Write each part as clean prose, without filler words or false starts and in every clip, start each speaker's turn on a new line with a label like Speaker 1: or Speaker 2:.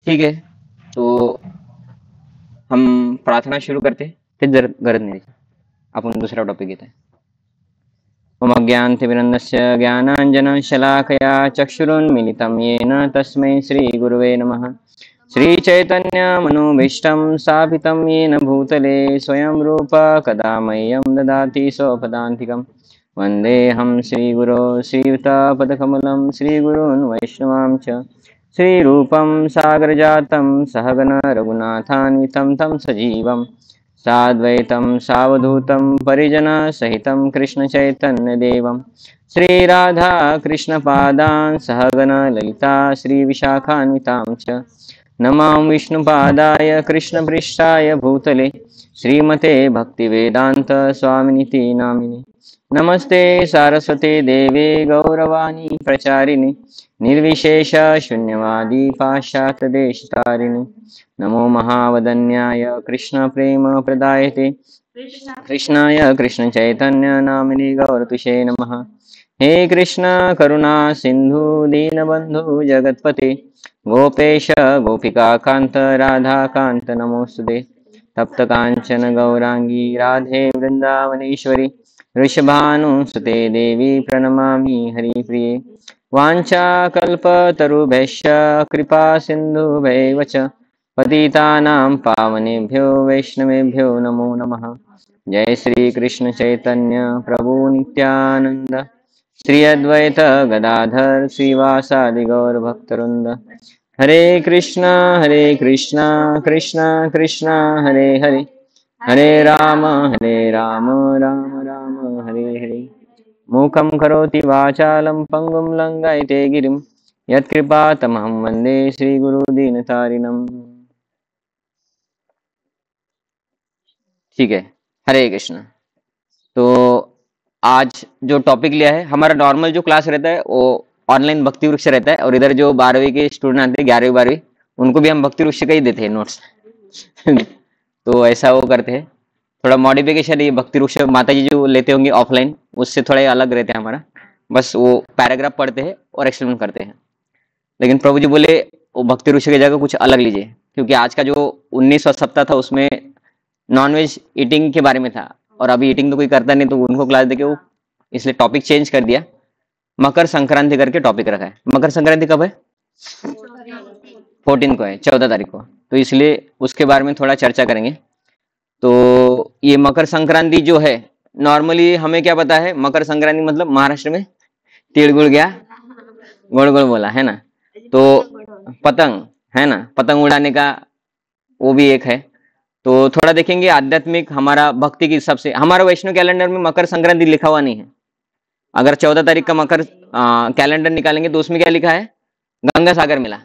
Speaker 1: ठीक है, तो हम प्रार्थना शुरू करते हैं, फिर गरज नहीं आपण दुसरा टॉपिक घेत आहे. मम ज्ञानतिमिरन्दस्य ज्ञानाञ्जनशलाकया चक्षुरुन्मिलितं येन तस्मै श्रीगुरुवे नमः. श्रीचैतन्यमनोभीष्टं स्थापितं येन भूतले स्वयं रूप कदा मह्यं ददाति स्वपदान्तिकं. वन्देऽहं श्रीगुरो श्रीयुतपदकमलं श्रीगुरून् वैष्णवां च श्रीरूपं सागरजातं सहगण रघुनाथान्वितं तं सजीवं साद्वैतं सावधूतं परिजनसहितं कृष्णचैतन्यदेवं श्रीराधा कृष्णपादान् सहगण ललिता श्रीविशाखान्वितां च नमां विष्णुपादाय कृष्णपृष्ठाय भूतले श्रीमते भक्तिवेदांत स्वामिनिति नामिने. नमस्ते सारस्वते देवे गौरवाणी प्रचारिणे निर्विशेष शून्यवादी पाश्चात्यदेशतारिणे. नमो महावदन्याय कृष्ण प्रेम प्रदायते कृष्णाय कृष्ण चैतन्य नामिने गौरतुषे नमः. हे कृष्ण करुणा सिंधु दीनबंधु जगतपते गोपेश गोपिका कांत राधा कांत नमोस्तुते. तप्त कांचन गौरांगी राधे वृंदावनेश्वरी वृषभानुसुते देवी प्रणमामि हरिप्रिये. वाञ्छाकल्पतरुभ्यश्च कृपा सिन्धुभ्यैव च पतितानां पावनेभ्यो वैष्णवेभ्यो नमो नमः. जय श्री कृष्ण चैतन्य प्रभु नित्यानंद श्री अद्वैत गदाधर श्रीवासादि गौर भक्तवृंद. हरे कृष्णा कृष्णा कृष्णा हरे हरे हरे राम राम राम हरे हरे. मूकं करोति वाचालं पंगुं लंघयते गिरिं यत्कृपातमहं वन्दे श्रीगुरुदीनतारिणम्. ठीक है, हरे कृष्ण. तो आज जो टॉपिक लिया है, हमारा नॉर्मल जो क्लास रहता है वो ऑनलाइन भक्ति वृक्ष रहता है, और इधर जो 12वीं के स्टूडेंट आते हैं 11वीं 12वीं उनको भी हम भक्ति वृक्ष का ही देते हैं नोट्स. तो ऐसा वो करते हैं, थोड़ा मॉडिफिकेशन. ये भक्ति वृक्ष माता जी जो लेते होंगे ऑफलाइन उससे थोड़ा अलग रहते हैं हमारा. बस वो पैराग्राफ पढ़ते हैं और एक्सप्लेन करते हैं. लेकिन प्रभु जी बोले वो भक्ति वृक्ष की जगह कुछ अलग लीजिए, क्योंकि आज का जो 19वां सप्ताह था उसमें नॉनवेज ईटिंग के बारे में था, और अभी ईटिंग तो कोई करता नहीं, तो उनको क्लास देके वो इसलिए टॉपिक चेंज कर दिया. मकर संक्रांति करके टॉपिक रखा है. मकर संक्रांति कब है? 14 को है, 14 तारीख को. तो इसलिए उसके बारे में थोड़ा चर्चा करेंगे. तो ये मकर संक्रांति जो है, नॉर्मली हमें क्या पता है, मकर संक्रांति मतलब महाराष्ट्र में तिल गुड़ गया गोड़ गोड़ बोला है ना. तो पतंग है ना, पतंग उड़ाने का वो भी एक है. तो थोड़ा देखेंगे आध्यात्मिक, हमारा भक्ति के हिसाब से. हमारा वैष्णव कैलेंडर में मकर संक्रांति लिखा हुआ नहीं है. अगर 14 तारीख का मकर कैलेंडर निकालेंगे तो उसमें क्या लिखा है? गंगा सागर मेला.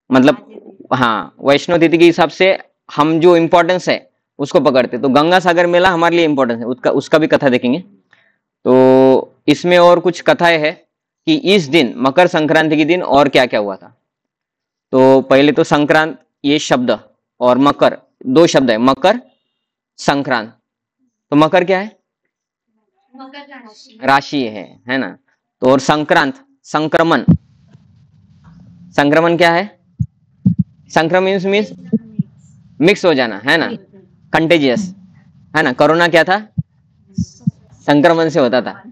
Speaker 1: मतलब हाँ, वैष्णव तिथि के हिसाब से हम जो इम्पोर्टेंस है उसको पकड़ते. तो गंगा सागर मेला हमारे लिए इम्पोर्टेंस है, उसका भी कथा देखेंगे. तो इसमें और कुछ कथाएं है कि इस दिन मकर संक्रांति के दिन और क्या क्या हुआ था. तो पहले तो संक्रांत ये शब्द और मकर दो शब्द है, मकर संक्रांत. तो मकर क्या है? राशि है ना. तो और संक्रांत संक्रमण. संक्रमण क्या है? संक्रमण मीन्स मिक्स हो जाना है ना, कंटेजियस है ना. कोरोना क्या था? संक्रमण से होता था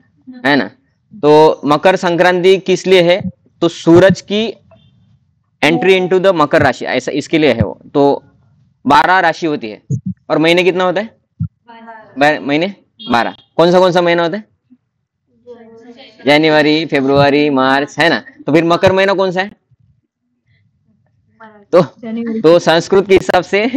Speaker 1: है ना. तो मकर संक्रांति किस लिए है? तो सूरज की एंट्री इनटू द मकर राशि, ऐसा इसके लिए है वो. तो 12 राशि होती है, और महीने कितना होता है? महीने 12. कौन सा महीना होता है? जनवरी फरवरी मार्च है ना. तो फिर मकर महीना कौन सा है? तो संस्कृत के हिसाब से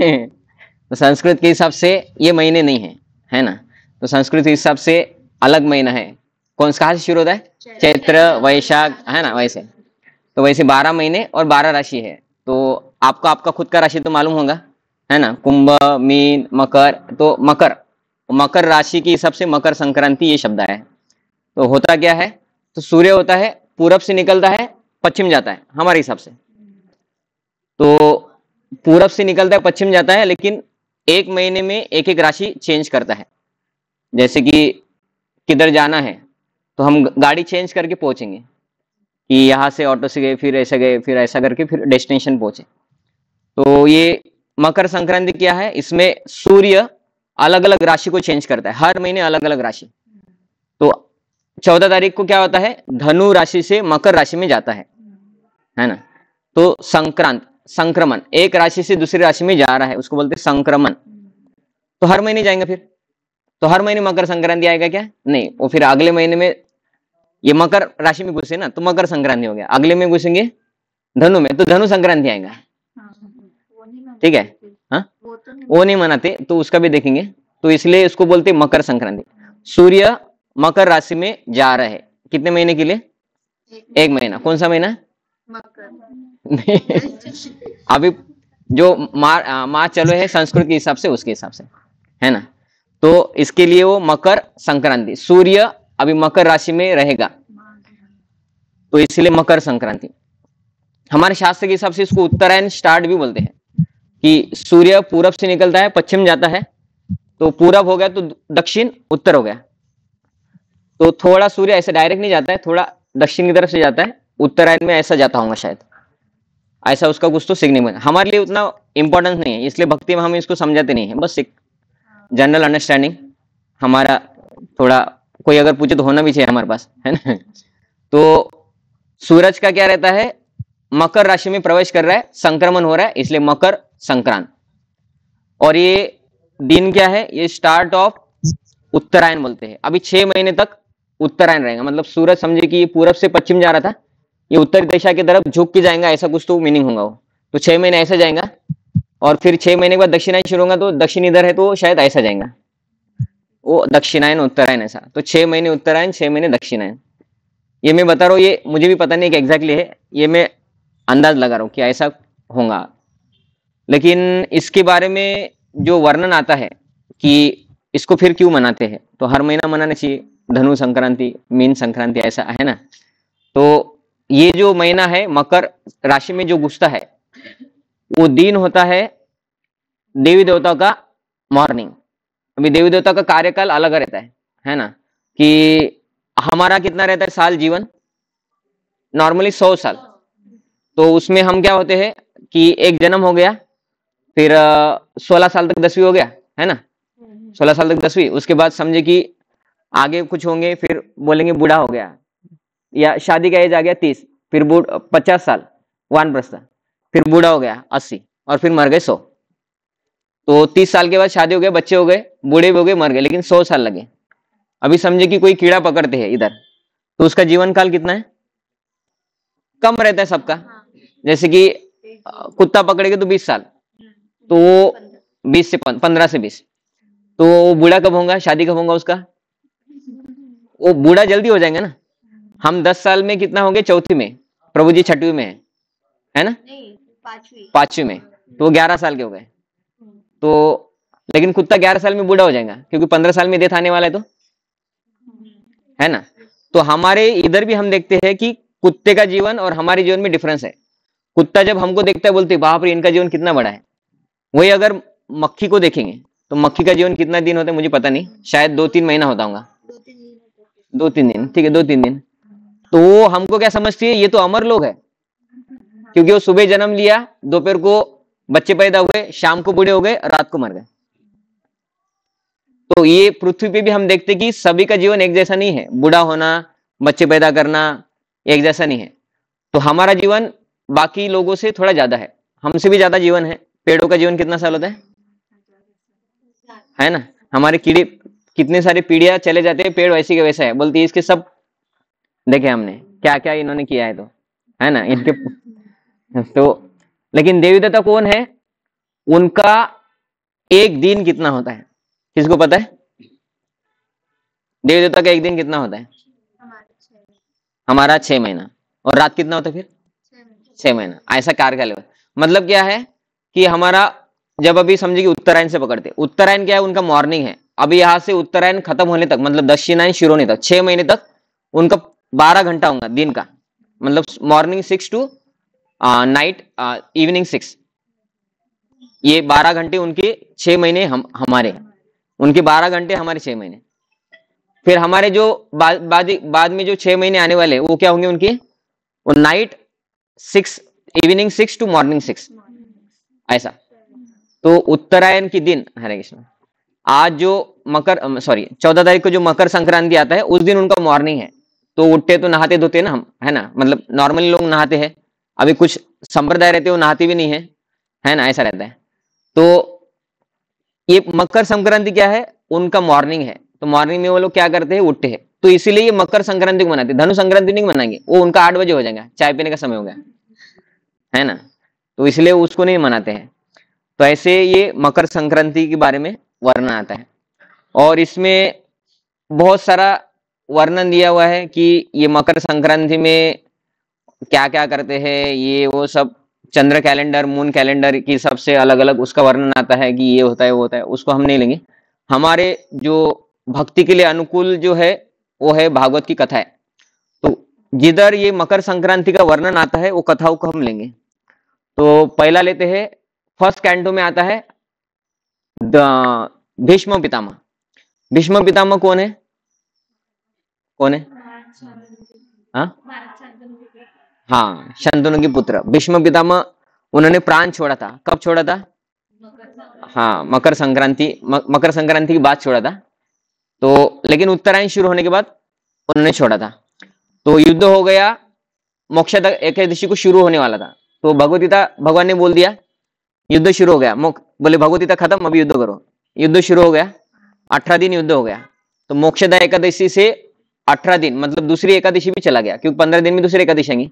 Speaker 1: तो संस्कृत के हिसाब से ये महीने नहीं है ना. तो संस्कृत के हिसाब से अलग महीना है. कौन कहाँ से शुरू होता है? चैत्र वैशाख है ना, वैसे. तो वैसे 12 महीने और 12 राशि है. तो आपका खुद का राशि तो मालूम होगा है ना, कुंभ मीन मकर. तो मकर राशि के हिसाब से मकर संक्रांति ये शब्द है. तो होता क्या है? तो सूर्य होता है पूरब से निकलता है पश्चिम जाता है हमारे हिसाब से. तो पूरब से निकलता है पश्चिम जाता है, लेकिन एक महीने में एक एक राशि चेंज करता है. जैसे कि किधर जाना है तो हम गाड़ी चेंज करके पहुंचेंगे कि यहाँ से ऑटो से गए, फिर ऐसा करके फिर डेस्टिनेशन पहुंचे। तो ये मकर संक्रांति क्या है, इसमें सूर्य अलग अलग राशि को चेंज करता है, हर महीने अलग अलग राशि। तो 14 तारीख को क्या होता है, धनु राशि से मकर राशि में जाता है ना। तो संक्रमण, एक राशि से दूसरी राशि में जा रहा है, उसको बोलते हैं संक्रमण। तो हर महीने जाएंगे फिर, तो हर महीने मकर संक्रांति आएगा क्या, नहीं, वो फिर अगले महीने में ये मकर राशि में घुसे ना तो मकर संक्रांति हो गया, अगले में घुसेंगे धनु में तो धनु संक्रांति आएगा। ठीक है, हाँ वो नहीं मनाते, तो उसका भी देखेंगे। तो इसलिए इसको बोलते हैं मकर संक्रांति। सूर्य मकर राशि में जा रहे हैं कितने महीने के लिए, एक महीना। कौन सा महीना, अभी जो मार्च चलो है संस्कृत के हिसाब से, उसके हिसाब से है ना। तो इसके लिए वो मकर संक्रांति, सूर्य अभी मकर राशि में रहेगा तो इसलिए मकर संक्रांति। हमारे शास्त्र के हिसाब से इसको उत्तरायण स्टार्ट भी बोलते हैं, कि सूर्य पूरब से निकलता है, पश्चिम जाता है, तो पूरब हो गया तो दक्षिण, उत्तर हो गया। तो थोड़ा सूर्य ऐसे डायरेक्ट नहीं जाता है, थोड़ा दक्षिण की तरफ से जाता है, उत्तरायण में ऐसा जाता होगा शायद, ऐसा उसका कुछ तो सिग्निफिकेंस। हमारे लिए उतना इंपॉर्टेंस नहीं है, इसलिए भक्ति में हम इसको समझाते नहीं है, बस एक जनरल अंडरस्टैंडिंग हमारा थोड़ा, कोई अगर पूछे तो होना भी चाहिए हमारे पास, है ना। तो सूरज का क्या रहता है, मकर राशि में प्रवेश कर रहा है, संक्रमण हो रहा है, इसलिए मकर संक्रांत। और ये दिन क्या है, ये स्टार्ट ऑफ उत्तरायण बोलते हैं। अभी 6 महीने तक उत्तरायण रहेगा, मतलब सूरज समझे कि ये पूरब से पश्चिम जा रहा था, ये उत्तर दिशा की तरफ झुक के जाएगा, ऐसा कुछ तो मीनिंग होगा वो। तो 6 महीने ऐसा जाएगा, और फिर 6 महीने के बाद दक्षिणायन शुरू होगा, तो दक्षिण इधर है तो शायद ऐसा जाएगा, वो दक्षिणायन उत्तरायण ऐसा। तो 6 महीने उत्तरायण, 6 महीने दक्षिणायन। ये मैं बता रहा हूँ, ये मुझे भी पता नहीं कि एग्जैक्टली है, ये मैं अंदाज लगा रहा हूँ कि ऐसा होगा। लेकिन इसके बारे में जो वर्णन आता है कि इसको फिर क्यों मनाते हैं, तो हर महीना मनाना चाहिए, धनु संक्रांति, मीन संक्रांति, ऐसा है ना। तो ये जो महीना है मकर राशि में जो घुसता है, वो दिन होता है देवी देवताओं का मॉर्निंग। अभी देवी देवता का कार्यकाल अलग रहता है ना। कि हमारा कितना रहता है साल जीवन, नॉर्मली 100 साल। तो उसमें हम क्या होते हैं कि एक जन्म हो गया, फिर 16 साल तक 10वीं हो गया, है ना, 16 साल तक 10वीं। उसके बाद समझे कि आगे कुछ होंगे, फिर बोलेंगे बूढ़ा हो गया, या शादी का एज आ गया 30, फिर 50 साल वानप्रस्थ, फिर बूढ़ा हो गया 80, और फिर मर गए 100। तो 30 साल के बाद शादी हो गए, बच्चे हो गए, बूढ़े हो गए, मर गए, लेकिन 100 साल लगे। अभी समझे कि कोई कीड़ा पकड़ते हैं इधर, तो उसका जीवन काल कितना है, कम रहता है सबका। जैसे कि कुत्ता पकड़ेगा तो 20 साल, तो 20 से 15 से 20, तो बूढ़ा कब होगा, शादी कब होगा उसका, वो बूढ़ा जल्दी हो जाएंगे ना। हम 10 साल में कितना होंगे, चौथी में, प्रभु जी 6वीं में है ना, 5वीं में, तो 11 साल के हो गए। तो लेकिन कुत्ता 11 साल में बूढ़ा हो जाएगा, क्योंकि 15 साल में डेथ आने वाला है, तो है ना। तो हमारे इधर भी हम देखते हैं कि कुत्ते का जीवन और हमारे जीवन में डिफरेंस है। कुत्ता जब हमको देखता है बोलते बाप रे इनका जीवन कितना बड़ा है। वही अगर मक्खी को देखेंगे तो मक्खी का जीवन कितना दिन होता है मुझे पता नहीं, शायद 2-3 महीना होता होगा, 2-3 दिन, ठीक है 2-3 दिन। तो वो हमको क्या समझती है, ये तो अमर लोग है, क्योंकि वो सुबह जन्म लिया, दोपहर को बच्चे पैदा हुए, शाम को बूढ़े हो गए, रात को मर गए। तो ये पृथ्वी पे भी हम देखते कि सभी का जीवन एक जैसा नहीं है, बूढ़ा होना, बच्चे पैदा करना एक जैसा नहीं है। तो हमारा जीवन बाकी लोगों से थोड़ा ज्यादा है, हमसे भी ज्यादा जीवन है। पेड़ों का जीवन कितना साल होता है ना। हमारे कीड़े कितने सारे पीढ़ियां चले जाते हैं, पेड़ वैसे के वैसा है, बोलती है इसके सब देखे हमने क्या क्या इन्होंने किया है, तो है ना इनके। तो लेकिन देवी देवता कौन है, उनका एक दिन कितना होता है, किसको पता है? देवी देवता का एक दिन कितना होता है? हमारा 6 महीना। और रात कितना होता है फिर? 6 महीना। ऐसा कार्यकाल है। मतलब क्या है कि हमारा जब अभी समझे कि उत्तरायण से पकड़ते, उत्तरायण क्या है, उनका मॉर्निंग है। अभी यहां से उत्तरायण खत्म होने तक, मतलब दक्षिणायन शुरू होने तक 6 महीने तक उनका 12 घंटा होगा दिन का, मतलब मॉर्निंग 6 टू नाइट इवनिंग 6, ये 12 घंटे उनके 6 महीने हमारे, उनके 12 घंटे हमारे 6 महीने। फिर हमारे जो बाद में जो 6 महीने आने वाले वो क्या होंगे उनके वो नाइट 6, इवनिंग 6 टू मॉर्निंग 6, ऐसा। तो उत्तरायण के दिन, हरे कृष्ण, आज जो 14 तारीख को जो मकर संक्रांति आता है उस दिन उनका मॉर्निंग है। तो उठते तो नहाते धोते ना हम, है ना, मतलब नॉर्मली लोग नहाते हैं, अभी कुछ संप्रदाय रहते हैं वो नहाते भी नहीं है ना, ऐसा रहता है। तो ये मकर संक्रांति क्या है, उनका मॉर्निंग है, तो मॉर्निंग में वो लोग क्या करते हैं, उठते हैं। तो इसीलिए ये मकर संक्रांति को मनाते हैं, धनु संक्रांति नहीं मनाएंगे, वो उनका 8 बजे हो जाएगा, चाय पीने का समय हो गया, है ना, तो इसलिए उसको नहीं मनाते हैं। तो ऐसे ये मकर संक्रांति के बारे में वर्णन आता है, और इसमें बहुत सारा वर्णन दिया हुआ है कि ये मकर संक्रांति में क्या क्या करते हैं, ये वो सब, चंद्र कैलेंडर, मून कैलेंडर की सबसे अलग अलग उसका वर्णन आता है कि ये होता है वो होता है, उसको हम नहीं लेंगे। हमारे जो भक्ति के लिए अनुकूल जो है वो है भागवत की कथा है। तो जिधर ये मकर संक्रांति का वर्णन आता है वो कथाओं को हम लेंगे। तो पहला लेते हैं, फर्स्ट कैंटो में आता है भीष्म पितामह। भीष्म पितामह कौन है, कौन है? हाँ, शंतनु के पुत्र भीष्म पितामह, उन्होंने प्राण छोड़ा था। कब छोड़ा था? हाँ, मकर संक्रांति की बात छोड़ा था। तो लेकिन उत्तरायण शुरू होने के बाद उन्होंने छोड़ा था। तो युद्ध हो गया, मोक्ष एकादशी को शुरू होने वाला था। तो भगवदगीता भगवान ने बोल दिया युद्ध शुरू हो गया, बोले भगवदगीता खत्म, अभी युद्ध करो। युद्ध शुरू हो गया, 18 दिन युद्ध हो गया। तो मोक्षदा एकादशी से 18 दिन मतलब दूसरी एकादशी भी चला गया, क्योंकि 15 दिन में दूसरी एकादशी आएंगी,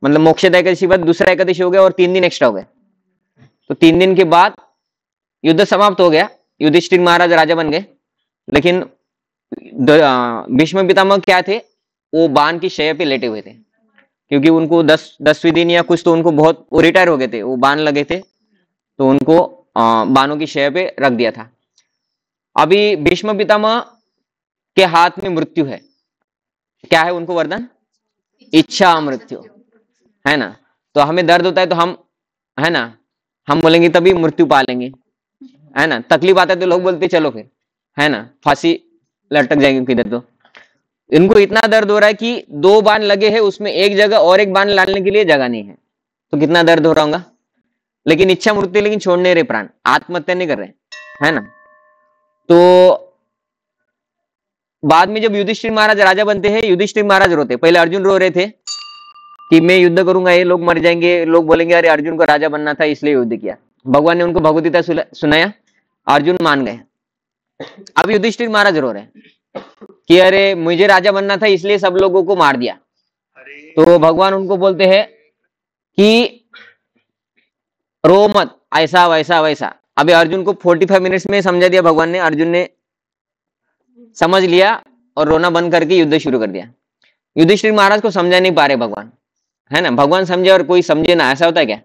Speaker 1: मतलब मोक्षदा एकादशी बाद दूसरा एकादशी हो गया और 3 दिन एक्स्ट्रा हो गए। तो 3 दिन के बाद युद्ध समाप्त हो गया, युधिष्ठिर महाराज राजा बन गए। लेकिन भीष्म पितामह क्या थे, वो बाण की शैया पे लेटे हुए थे, क्योंकि उनको 10वें दिन या कुछ तो उनको बहुत, वो रिटायर हो गए थे, वो बाण लगे थे, तो उनको बाणों की शैया पे रख दिया था। अभी भीष्म पितामह के हाथ में मृत्यु है। क्या है उनको वरदान? इच्छा मृत्यु, है ना। तो हमें दर्द होता है तो हम, है ना, हम बोलेंगे तभी मृत्यु पा लेंगे, है ना। तकलीफ आता है तो लोग बोलते चलो फिर, है ना, फांसी लटक जाएंगे किधर। तो इनको इतना दर्द हो रहा है कि 2 बाण लगे हैं, उसमें एक जगह और एक बाण डालने के लिए जगह नहीं है, तो कितना दर्द हो रहा होगा। लेकिन इच्छा मृत्यु, लेकिन छोड़ नहीं रहे प्राण, आत्महत्या नहीं कर रहे, है ना। तो बाद में जब युधिष्ठिर महाराज राजा बनते हैं, युधिष्ठिर महाराज रोते, पहले अर्जुन रो रहे थे कि मैं युद्ध करूंगा, ये लोग मर जाएंगे, लोग बोलेंगे अरे अर्जुन को राजा बनना था इसलिए युद्ध किया। भगवान ने उनको भगवदगीता सुनाया, अर्जुन मान गए। अब युधिष्ठिर महाराज रो रहे कि अरे मुझे राजा बनना था इसलिए सब लोगों को मार दिया। तो भगवान उनको बोलते हैं कि रो मत, ऐसा वैसा वैसा। अभी अर्जुन को 45 मिनट्स में समझा दिया भगवान ने, अर्जुन ने समझ लिया और रोना बंद करके युद्ध शुरू कर दिया। युधिष्ठिर महाराज को समझा नहीं पा रहे भगवान, है ना। भगवान समझे और कोई समझे ना, ऐसा होता है क्या,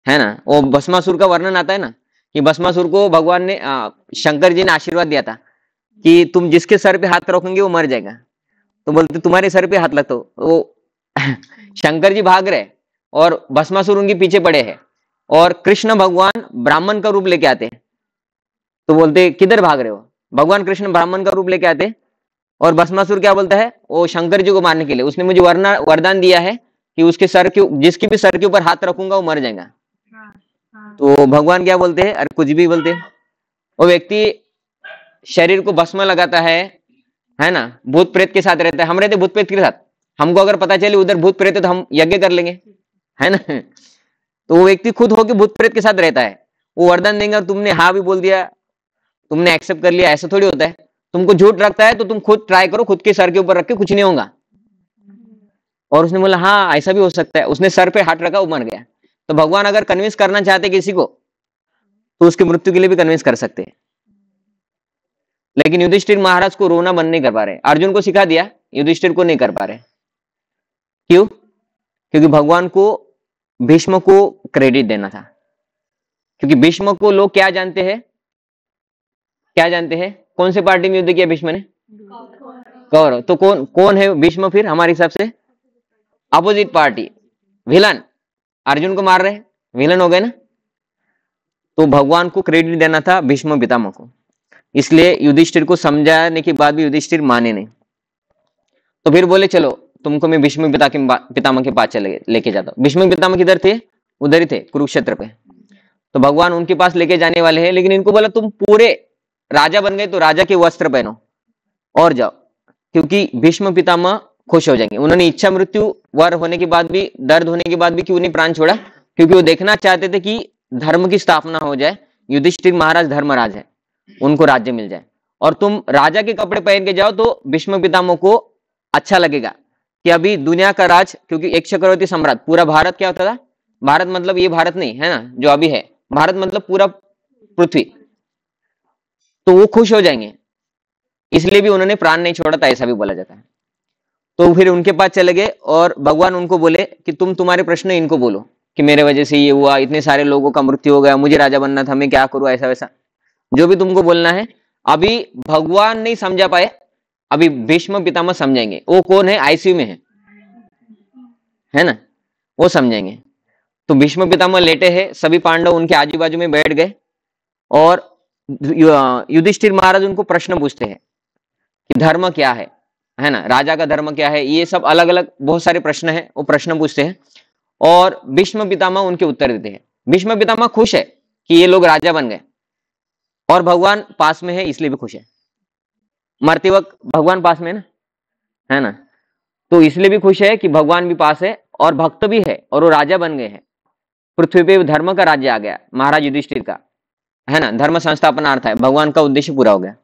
Speaker 1: है ना। वो भस्मासुर का वर्णन आता है ना, कि भस्मासुर को भगवान ने, शंकर जी ने आशीर्वाद दिया था कि तुम जिसके सर पे हाथ रखोगे वो मर जाएगा। तो बोलते तुम्हारे सर पे हाथ लगता, वो शंकर जी भाग रहे और भस्मासुर उनके पीछे पड़े हैं, और कृष्ण भगवान ब्राह्मण का रूप लेके आते। तो बोलते किधर भाग रहे हो, भगवान कृष्ण ब्राह्मण का रूप लेके आते, और भस्मासुर क्या बोलता है, वो शंकर जी को मारने के लिए उसने मुझे वरदान दिया है कि उसके सर के, जिसकी भी सर के ऊपर हाथ रखूंगा वो मर जाएगा। तो भगवान क्या बोलते हैं, अरे कुछ भी बोलते। वो व्यक्ति शरीर को भस्म लगाता है ना, भूत प्रेत के साथ रहता है। हम रहते भूत प्रेत के साथ, हमको अगर पता चले उधर भूत प्रेत है तो हम यज्ञ कर लेंगे, है ना। तो वो व्यक्ति खुद होके भूत प्रेत के साथ रहता है, वो वरदान देंगे और तुमने हाँ भी बोल दिया, तुमने एक्सेप्ट कर लिया, ऐसा थोड़ी होता है। तुमको झूठ रखता है तो तुम खुद ट्राई करो, खुद के सर के ऊपर रख के, कुछ नहीं होगा। और उसने बोला हाँ ऐसा भी हो सकता है, उसने सर पे हाथ रखा, वो मर गया। तो भगवान अगर कन्विंस करना चाहते किसी को तो उसकी मृत्यु के लिए भी कन्विंस कर सकते हैं। लेकिन युधिष्ठिर महाराज को रोना बंद नहीं कर पा रहे, अर्जुन को सिखा दिया, युधिष्ठिर को नहीं कर पा रहे। क्यों? क्योंकि भगवान को भीष्म को क्रेडिट देना था, क्योंकि भीष्म को लोग क्या जानते हैं, क्या जानते हैं, कौन से पार्टी में युद्ध किया भीष्म ने? कौरव। तो कौन है भीष्म फिर हमारे हिसाब से? Opposite party, villain. अर्जुन को मार रहे, विलन हो गए ना। तो भगवान को क्रेडिट देना था भीष्म पितामह को, इसलिए युधिष्ठिर को समझाने के बाद भी युधिष्ठिर माने नहीं। तो फिर बोले चलो तुमको मैं भीष्म पितामह के पास लेके जाता हूँ। भीष्म पितामह किधर थे? उधर ही थे, कुरुक्षेत्र पे। तो भगवान उनके पास लेके जाने वाले हैं, लेकिन इनको बोला तुम पूरे राजा बन गए तो राजा के वस्त्र पहनो और जाओ, क्योंकि भीष्म पितामह खुश हो जाएंगे। उन्होंने इच्छा मृत्यु वर होने के बाद भी, दर्द होने के बाद भी क्यों नहीं प्राण छोड़ा? क्योंकि वो देखना चाहते थे कि धर्म की स्थापना हो जाए। युधिष्ठिर महाराज धर्मराज है, उनको राज्य मिल जाए, और तुम राजा के कपड़े पहन के जाओ तो भीष्म पितामह को अच्छा लगेगा कि अभी दुनिया का राज, क्योंकि एक चक्रवर्ती सम्राट, पूरा भारत क्या होता था? भारत मतलब ये भारत नहीं है ना जो अभी है, भारत मतलब पूरा पृथ्वी। तो वो खुश हो जाएंगे, इसलिए भी उन्होंने प्राण नहीं छोड़ा था, ऐसा भी बोला जाता है। तो फिर उनके पास चले गए और भगवान उनको बोले कि तुम तुम्हारे प्रश्न इनको बोलो कि मेरे वजह से ये हुआ, इतने सारे लोगों का मृत्यु हो गया, मुझे राजा बनना था, मैं क्या करूं, ऐसा वैसा जो भी तुमको बोलना है। अभी भगवान नहीं समझा पाए, अभी भीष्म पितामह समझाएंगे। वो कौन है? आईसीयू में है ना, वो समझाएंगे। तो भीष्म पितामह लेटे हैं, सभी पांडव उनके आजू बाजू में बैठ गए और युधिष्ठिर महाराज उनको प्रश्न पूछते हैं कि धर्म क्या है ना, राजा का धर्म क्या है, ये सब अलग अलग बहुत सारे प्रश्न हैं, वो प्रश्न पूछते हैं और भीष्म पितामह उनके उत्तर देते हैं। भीष्म पितामह खुश है कि ये लोग राजा बन गए और भगवान पास में है, इसलिए भी खुश है। मरते वक्त भगवान पास में है ना, तो इसलिए भी खुश है कि भगवान भी पास है और भक्त भी है और वो राजा बन गए हैं। पृथ्वी पे धर्म का राज्य आ गया महाराज युधिष्ठिर का, है ना, धर्म संस्थापनार्थ है, भगवान का उद्देश्य पूरा हो गया।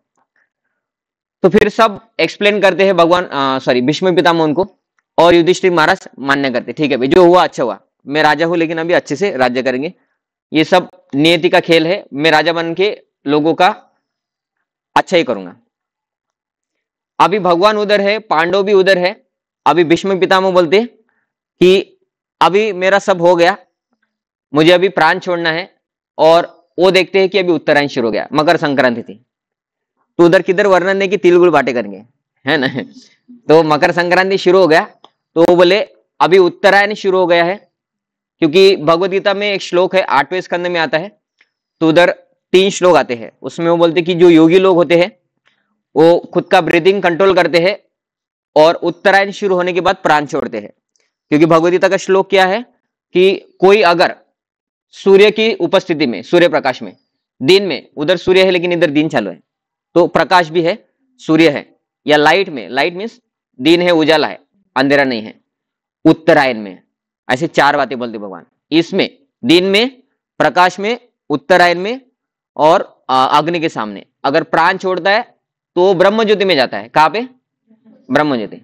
Speaker 1: तो फिर सब एक्सप्लेन करते हैं भगवान, सॉरी भीष्म पितामह उनको, और युधिष्ठिर महाराज मान्य करते, ठीक है भाई, जो हुआ अच्छा हुआ, मैं राजा हूं लेकिन अभी अच्छे से राज्य करेंगे, ये सब नियति का खेल है, मैं राजा बन के लोगों का अच्छा ही करूंगा। अभी भगवान उधर है, पांडव भी उधर है। अभी भीष्म पितामह बोलते कि अभी मेरा सब हो गया, मुझे अभी प्राण छोड़ना है, और वो देखते हैं कि अभी उत्तरायण शुरू हो गया, मकर संक्रांति थी। तो उधर किधर वर्णन है कि तिल गुड़ बांटे करेंगे, है ना। तो मकर संक्रांति शुरू हो गया, तो वो बोले अभी उत्तरायण शुरू हो गया है, क्योंकि भगवद गीता में एक श्लोक है 8वें स्कंद में आता है, तो उधर 3 श्लोक आते हैं, उसमें वो बोलते कि जो योगी लोग होते हैं वो खुद का ब्रीदिंग कंट्रोल करते हैं और उत्तरायण शुरू होने के बाद प्राण छोड़ते हैं। क्योंकि भगवद गीता का श्लोक क्या है कि कोई अगर सूर्य की उपस्थिति में, सूर्य प्रकाश में, दिन में, उधर सूर्य है लेकिन इधर दिन चालू है, तो प्रकाश भी है, सूर्य है, या लाइट में, लाइट मीन्स दिन है, उजाला है, अंधेरा नहीं है, उत्तरायण में, ऐसे 4 बातें बोलते भगवान। इसमें दिन में, प्रकाश में, उत्तरायण में और अग्नि के सामने अगर प्राण छोड़ता है तो ब्रह्म ज्योति में जाता है। कहां पे? ब्रह्म ज्योति।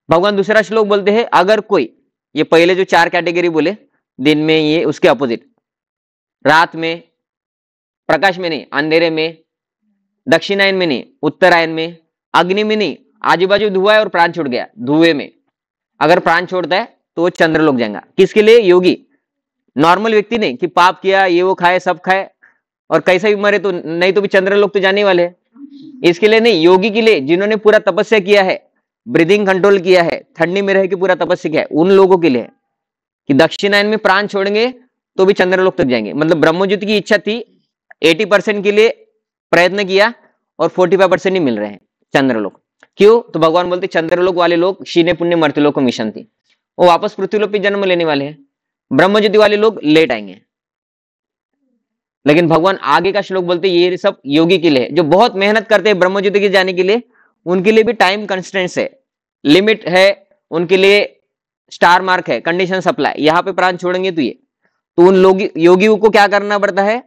Speaker 1: भगवान दूसरा श्लोक बोलते हैं अगर कोई, ये पहले जो 4 कैटेगरी बोले, दिन में ये उसके अपोजिट, रात में, प्रकाश में नहीं, अंधेरे में, दक्षिणायन में नहीं, उत्तरायण में, अग्नि में नहीं, आजू बाजू धुआं है और प्राण छोड़ गया, धुएं में अगर प्राण छोड़ता है तो वो चंद्रलोक जाएगा। किसके लिए? योगी, नॉर्मल व्यक्ति नहीं कि पाप किया, ये वो खाए, सब खाए और कैसा भी मरे, तो नहीं तो भी चंद्रलोक तो जाने वाले हैं। इसके लिए नहीं, योगी के लिए, जिन्होंने पूरा तपस्या किया है, ब्रीदिंग कंट्रोल किया है, ठंडी में रह के पूरा तपस्या किया है, उन लोगों के लिए कि दक्षिणायन में प्राण छोड़ेंगे तो भी चंद्रलोक तक जाएंगे। मतलब ब्रह्मज्योति की इच्छा थी, 80% के लिए प्रयत्न किया और 45% ही मिल रहे हैं चंद्रलोक। क्यों? तो भगवान बोलते चंद्रलोक वाले लोग शीने पुण्य मर्त्यलोक मिशन थी, वो वापस पृथ्वीलोक पे जन्म लेने वाले हैं, ब्रह्मज्योति वाले लोग लेट आएंगे। लेकिन भगवान आगे का श्लोक बोलते ये सब योगी के लिए है, जो बहुत मेहनत करते हैं ब्रह्मज्योति के जाने के लिए, उनके लिए भी टाइम कंस्ट्रेंट्स है, लिमिट है, उनके लिए स्टार मार्क है, कंडीशन सप्लाई, यहाँ पे प्राण छोड़ेंगे तो ये, तो उन लोग योगियों को क्या करना पड़ता है?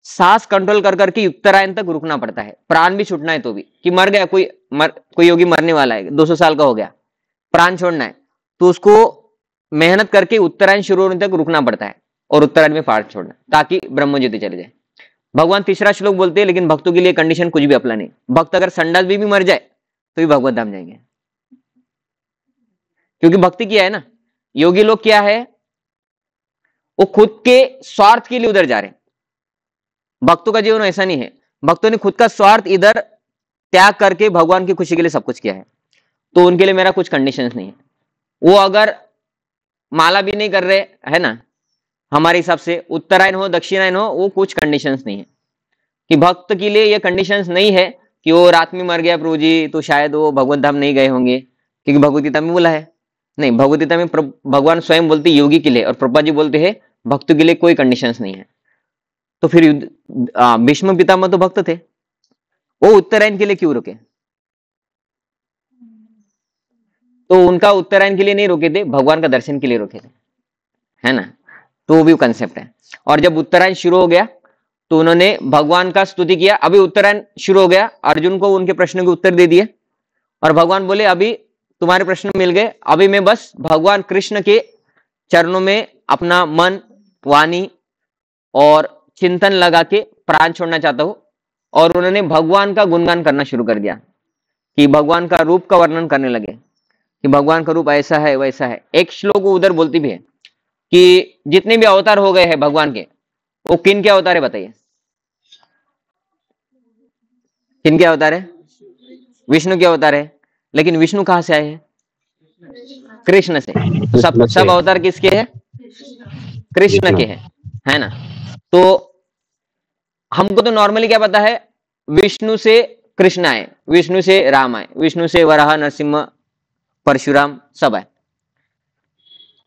Speaker 1: सांस कंट्रोल कर करके उत्तरायण तक रुकना पड़ता है, प्राण भी छूटना है तो भी, कि मर गया कोई योगी मरने वाला है, 200 साल का हो गया, प्राण छोड़ना है, तो उसको मेहनत करके उत्तरायण शुरू होने तक रुकना पड़ता है और उत्तरायण में प्राण छोड़ना, ताकि ब्रह्मज्योति चले जाए। भगवान तीसरा श्लोक बोलते हैं लेकिन भक्तों के लिए कंडीशन कुछ भी अपना नहीं, भक्त अगर संडास भी मर जाए तो भी भगवत धाम जाएंगे, क्योंकि भक्ति किया है ना। योगी लोग क्या है, वो खुद के स्वार्थ के लिए उधर जा रहे हैं, भक्तों का जीवन ऐसा नहीं है, भक्तों ने खुद का स्वार्थ इधर त्याग करके भगवान की खुशी के लिए सब कुछ किया है, तो उनके लिए मेरा कुछ कंडीशंस नहीं है। वो अगर माला भी नहीं कर रहे है ना, हमारे हिसाब से उत्तरायण हो दक्षिणायन हो, वो कुछ कंडीशंस नहीं है, कि भक्त के लिए ये कंडीशंस नहीं है कि वो रात में मर गया प्रभु जी तो शायद वो भगवत धाम नहीं गए होंगे, क्योंकि भगवत गीता में बोला है नहीं, भगवद गीता में भगवान स्वयं बोलते योगी के लिए और प्रभुपाद जी बोलते हैं भक्तों के लिए कोई कंडीशंस नहीं है। तो फिर भीष्म पितामह तो भक्त थे, वो उत्तरायण के लिए क्यों रुके? तो उनका उत्तरायण के लिए नहीं रोके थे, भगवान का दर्शन के लिए रोके थे, है ना। तो वो भी कंसेप्ट है। और जब उत्तरायण शुरू हो गया तो उन्होंने भगवान का स्तुति किया। अभी उत्तरायण शुरू हो गया, अर्जुन को उनके प्रश्नों के उत्तर दे दिए और भगवान बोले अभी तुम्हारे प्रश्न मिल गए, अभी मैं बस भगवान कृष्ण के चरणों में अपना मन, वाणी और चिंतन लगा के प्राण छोड़ना चाहता हूं। और उन्होंने भगवान का गुणगान करना शुरू कर दिया कि भगवान का रूप का वर्णन करने लगे कि भगवान का रूप ऐसा है वैसा है। एक श्लोक उधर बोलती भी है कि जितने भी अवतार हो गए हैं भगवान के, वो किन के अवतार है बताइए? किन के अवतार है? विष्णु के अवतार है। लेकिन विष्णु कहां से आए हैं? कृष्ण से। तो सब अवतार किसके हैं? कृष्ण के हैं, है ना। तो हमको तो नॉर्मली क्या पता है, विष्णु से कृष्ण आए, विष्णु से राम आए, विष्णु से वराह, नरसिंह, परशुराम सब आए।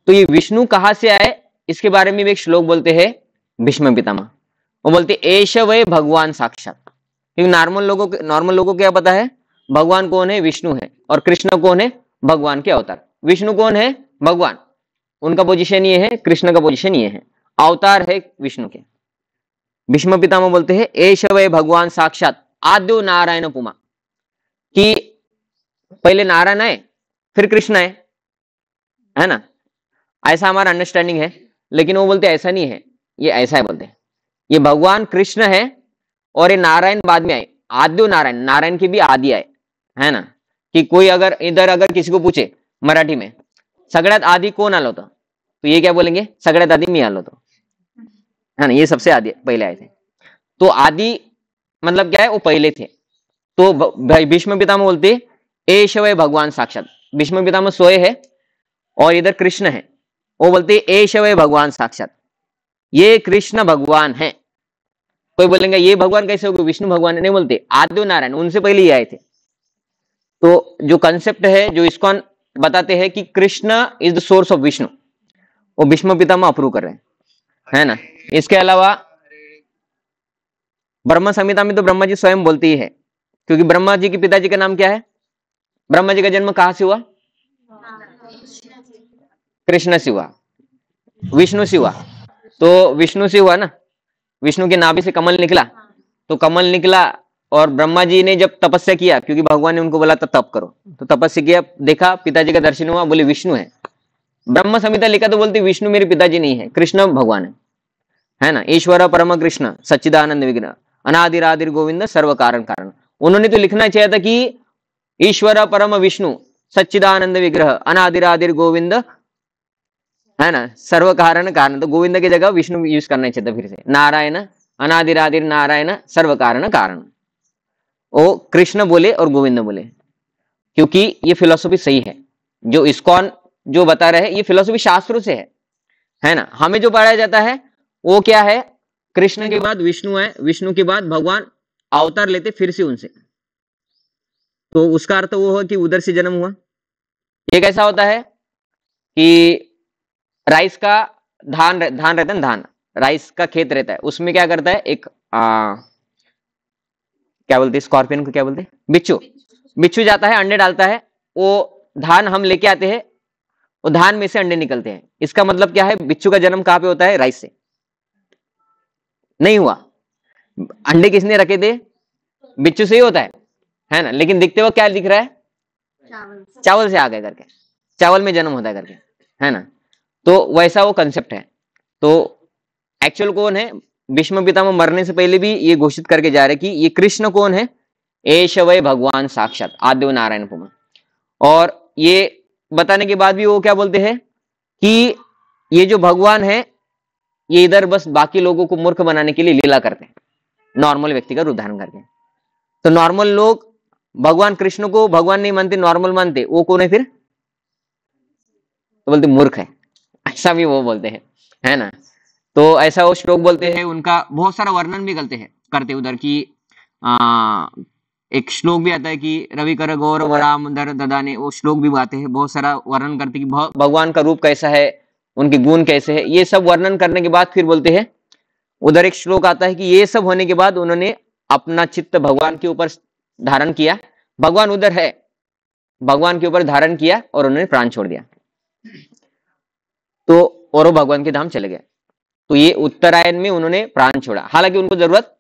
Speaker 1: तो ये विष्णु कहां से आए इसके बारे में भी एक श्लोक बोलते हैं भीष्म पितामह। वो बोलते एष वै भगवान साक्षात। क्योंकि नॉर्मल लोगों को क्या पता है, भगवान कौन है? विष्णु है। और कृष्ण कौन है? भगवान के अवतार। विष्णु कौन है? भगवान, उनका पोजीशन ये है, कृष्ण का पोजीशन ये है, अवतार है विष्णु के। भीष्म पितामह बोलते हैं एष वै भगवान साक्षात आद्यो नारायण पुमा, कि पहले नारायण आए फिर कृष्ण आए, है ना। ऐसा हमारा अंडरस्टैंडिंग है। लेकिन वो बोलते ऐसा नहीं है, ये ऐसा है, बोलते हैं ये भगवान कृष्ण है और ये नारायण बाद में आए। आद्यो नारायण, नारायण की भी आदि आए, है ना। कि कोई अगर इधर अगर किसी को पूछे मराठी में सगळ्यात आदि कौन आलो, तो ये क्या बोलेंगे? सगळ्यात आदि मी आलो तो, है ना। ये सबसे आदि पहले आए थे। तो आदि मतलब क्या है? वो पहले थे। तो भीष्म पितामह बोलते एष वै भगवान साक्षात। भीष्म पितामह सोए है और इधर कृष्ण है, वो बोलते एष वै भगवान साक्षात, ये कृष्ण भगवान है। कोई बोलेंगे ये भगवान कैसे हो गए? विष्णु भगवान है। नहीं, बोलते आद्य नारायण, उनसे पहले ही आए थे। तो जो कंसेप्ट है, जो इस्कॉन बताते हैं कि Krishna is the source of Vishnu, वो भीष्म पितामह अप्रूव कर रहे हैं, है ना। इसके अलावा ब्रह्म संहिता में तो ब्रह्मा जी स्वयं बोलते ही है, क्योंकि ब्रह्मा जी के पिताजी का नाम क्या है? ब्रह्मा जी का जन्म कहां से हुआ? कृष्ण से हुआ, विष्णु से हुआ। तो विष्णु से हुआ ना, विष्णु के नाभि से कमल निकला, तो कमल निकला और ब्रह्मा जी ने जब तपस्या किया, क्योंकि भगवान ने उनको बोला था तप करो, तो तपस्या किया, देखा पिताजी का दर्शन हुआ, बोले विष्णु है। ब्रह्म संहिता लिखा तो बोलते विष्णु मेरे पिताजी नहीं है, कृष्ण भगवान है ना। ईश्वर परम कृष्ण सच्चिदानंद विग्रह अनादिरादिर गोविंद सर्व कारण कारण। उन्होंने तो लिखना चाहिए था कि ईश्वर परम विष्णु सच्चिदानंद विग्रह अनादिरादिर गोविंद, है ना, सर्व कारण कारण। तो गोविंद की जगह विष्णु यूज करना चाहिए था। फिर से नारायण अनादिरादिर नारायण सर्व कारण कारण, वो कृष्ण बोले और गोविंद बोले, क्योंकि ये फिलोसफी सही है। जो इस्कॉन जो बता रहे हैं ये फिलोसफी शास्त्रों से है ना। हमें जो पढ़ाया जाता है वो क्या है? कृष्ण के बाद विष्णु है, विष्णु के बाद भगवान अवतार लेते फिर से उनसे, तो उसका अर्थ वो है कि उधर से जन्म हुआ। ये कैसा होता है कि राइस का धान रहता है ना, धान राइस का खेत रहता है, उसमें क्या करता है एक क्या बोलते हैं स्कॉर्पियन को, क्या बोलते हैं? बिच्छू। बिच्छू जाता है, अंडे डालता है, वो धान हम लेके आते हैं, वो धान में से अंडे निकलते हैं। इसका मतलब क्या है? बिच्छू का जन्म कहां पे होता है? राइस से नहीं हुआ। अंडे किसने रखे थे? बिच्छू से ही होता है ना। लेकिन दिखते वक्त क्या दिख रहा है? चावल से आ गए करके, चावल में जन्म होता है करके, है ना। तो वैसा वो कंसेप्ट है। तो एक्चुअल कौन है? भीष्म पितामह मरने से पहले भी ये घोषित करके जा रहे कि ये कृष्ण कौन है? एष वै भगवान साक्षात आद्यो नारायण पुमा। और ये बताने के बाद भी वो क्या बोलते हैं कि ये जो भगवान है ये इधर बस बाकी लोगों को मूर्ख बनाने के लिए लीला करते हैं, नॉर्मल व्यक्ति का रूप धारण करके। तो नॉर्मल लोग भगवान कृष्ण को भगवान नहीं मानते, नॉर्मल मानते, वो कौन है फिर? तो बोलते मूर्ख है, ऐसा भी वो बोलते हैं, है ना। तो ऐसा वो श्लोक बोलते हैं, उनका बहुत सारा वर्णन भी करते हैं उधर की एक श्लोक भी आता है कि रवि कर गौर वराम दर ददाने, वो श्लोक भी आते हैं, बहुत सारा वर्णन करते कि भगवान का रूप कैसा है, उनके गुण कैसे है, ये सब वर्णन करने के बाद फिर बोलते हैं, उधर एक श्लोक आता है कि ये सब होने के बाद उन्होंने अपना चित्त भगवान के ऊपर धारण किया, भगवान उधर है, भगवान के ऊपर धारण किया और उन्होंने प्राण छोड़ दिया, तो और वो भगवान के धाम चले गए। तो ये उत्तरायण में उन्होंने प्राण छोड़ा, हालांकि उनको जरूरत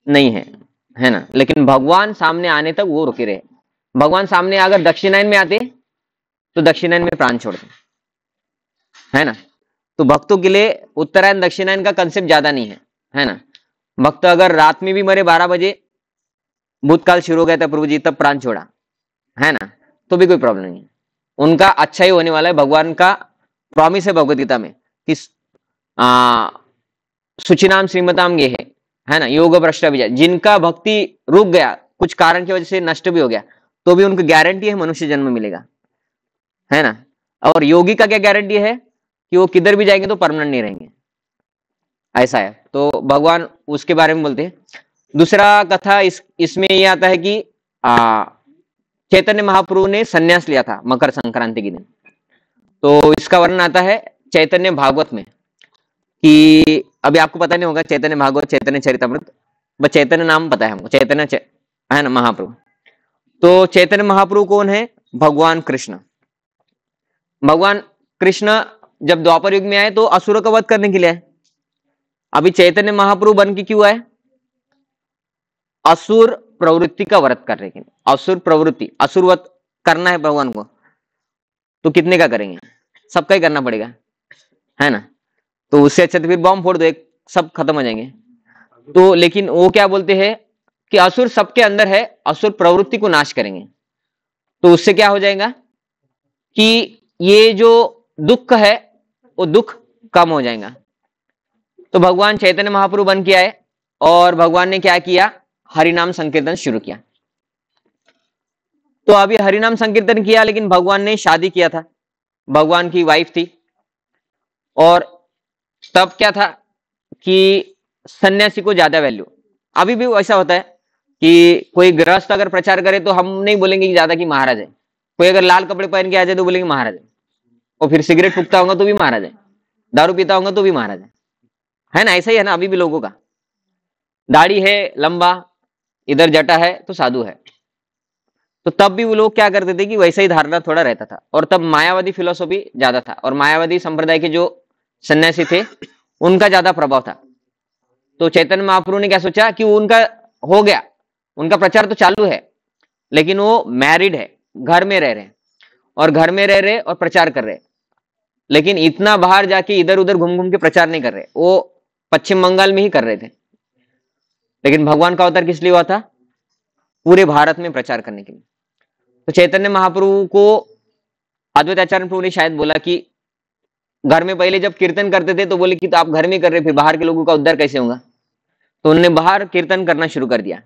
Speaker 1: नहीं है ना, लेकिन भगवान सामने आने तक वो रुके रहे। भगवान सामने अगर दक्षिणायन में आते तो दक्षिणायन में प्राण छोड़ते, है ना। तो भक्तों के लिए उत्तरायण दक्षिणायन का कंसेप्ट ज्यादा नहीं है ना। भक्त अगर रात में भी मरे 12 बजे, भूतकाल शुरू हो गया था प्रभु जी तब प्राण छोड़ा, है ना, तो भी कोई प्रॉब्लम नहीं है, उनका अच्छा ही होने वाला है। भगवान का प्रॉमिस है भगवद गीता में कि सुचिनाम श्रीमताम ये है ना, योग भ्रष्ट विजय, जिनका भक्ति रुक गया कुछ कारण की वजह से नष्ट भी हो गया, तो भी उनको गारंटी है मनुष्य जन्म मिलेगा, है ना। और योगी का क्या गारंटी है कि वो किधर भी जाएंगे तो परमानेंट नहीं रहेंगे, ऐसा है। तो भगवान उसके बारे में बोलते हैं। दूसरा कथा इसमें ये आता है कि चैतन्य महाप्रभु ने संन्यास लिया था मकर संक्रांति के दिन। तो इसका वर्णन आता है चैतन्य भागवत में कि अभी आपको पता नहीं होगा चैतन्य भागवत, चैतन्य चरितमृत, बस चैतन्य नाम पता है हमको, चैतन्य है ना महाप्रभु। तो चैतन्य महाप्रभु कौन है? भगवान कृष्ण। भगवान कृष्ण जब द्वापर युग में आए तो असुरों का वध करने के लिए आए। अभी चैतन्य महाप्रभु बन के क्यों आए? असुर प्रवृत्ति का व्रत करने के लिए। असुर प्रवृत्ति, असुर वध करना है भगवान को, तो कितने का करेंगे? सबका ही करना पड़ेगा, है ना। तो उससे अच्छा तो फिर बॉम्ब फोड़ दो, एक सब खत्म हो जाएंगे। तो लेकिन वो क्या बोलते हैं कि असुर सबके अंदर है, असुर प्रवृत्ति को नाश करेंगे, तो उससे क्या हो जाएगा कि ये जो दुख है वो दुख कम हो जाएगा। तो भगवान चैतन्य महाप्रभु बन के आए और भगवान ने क्या किया? हरिनाम संकीर्तन शुरू किया। तो अभी हरिनाम संकीर्तन किया, लेकिन भगवान ने शादी किया था, भगवान की वाइफ थी, और तब क्या था कि सन्यासी को ज्यादा वैल्यू। अभी भी ऐसा होता है कि कोई गृहस्थ अगर प्रचार करे तो हम नहीं बोलेंगे कि ज्यादा कि महाराज है। कोई अगर लाल कपड़े पहन के आ जाए तो बोलेंगे महाराज है, और फिर सिगरेट फूकता होगा तो भी महाराज है, दारू पीता होगा तो भी महाराज है ना। ऐसा ही है ना, अभी भी लोगों का दाढ़ी है लंबा, इधर जटा है तो साधु है। तो तब भी वो लोग क्या करते थे कि वैसा ही धारणा थोड़ा रहता था, और तब मायावादी फिलोसॉफी ज्यादा था, और मायावादी संप्रदाय के जो सन्यासी थे उनका ज्यादा प्रभाव था। तो चैतन्य महाप्रभु ने क्या सोचा कि उनका हो गया, उनका प्रचार तो चालू है, लेकिन वो मैरिड है, घर में रह रहे हैं, और घर में रह रहे और प्रचार कर रहे, लेकिन इतना बाहर जाके इधर उधर घूम घूम के प्रचार नहीं कर रहे, वो पश्चिम बंगाल में ही कर रहे थे। लेकिन भगवान का अवतार किस लिए हुआ था? पूरे भारत में प्रचार करने के लिए। तो चैतन्य महाप्रभु को अद्वैत आचार्य प्रभु ने शायद बोला कि घर में पहले जब कीर्तन करते थे तो बोले कि तो आप घर में कर रहे, फिर बाहर के लोगों का उद्धार कैसे होगा? तो उन्होंने बाहर कीर्तन करना शुरू कर दिया।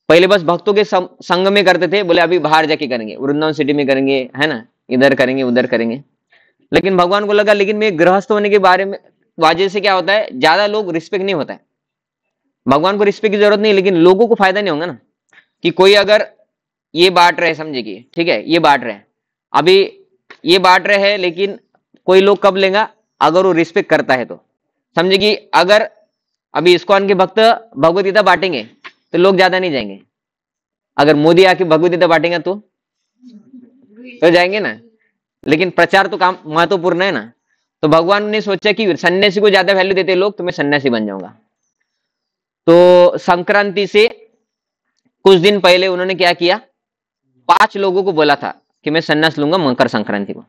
Speaker 1: पहले बस भक्तों के संग में करते थे, बोले अभी बाहर जाके करेंगे, वृंदावन सिटी में करेंगे, है ना, इधर करेंगे उधर करेंगे। लेकिन भगवान को लगा लेकिन मैं गृहस्थ होने के बारे में वजह से क्या होता है, ज्यादा लोग रिस्पेक्ट नहीं होता है। भगवान को रिस्पेक्ट की जरूरत नहीं, लेकिन लोगों को फायदा नहीं होगा ना, कि कोई अगर ये बांट रहे, समझे कि ठीक है ये बांट रहे, अभी ये बांट रहे हैं, लेकिन कोई लोग कब लेगा? अगर वो रिस्पेक्ट करता है तो। समझे कि अगर अभी इस्कॉन के भक्त भगवद गीता बांटेंगे तो लोग ज्यादा नहीं जाएंगे, अगर मोदी आके भगवद गीता बांटेगा तो जाएंगे ना। लेकिन प्रचार तो काम महत्वपूर्ण है ना। तो भगवान ने सोचा कि सन्यासी को ज्यादा वैल्यू देते लोग, तो मैं सन्यासी बन जाऊंगा। तो संक्रांति से कुछ दिन पहले उन्होंने क्या किया, 5 लोगों को बोला था कि मैं सन्यास लूंगा मकर संक्रांति को।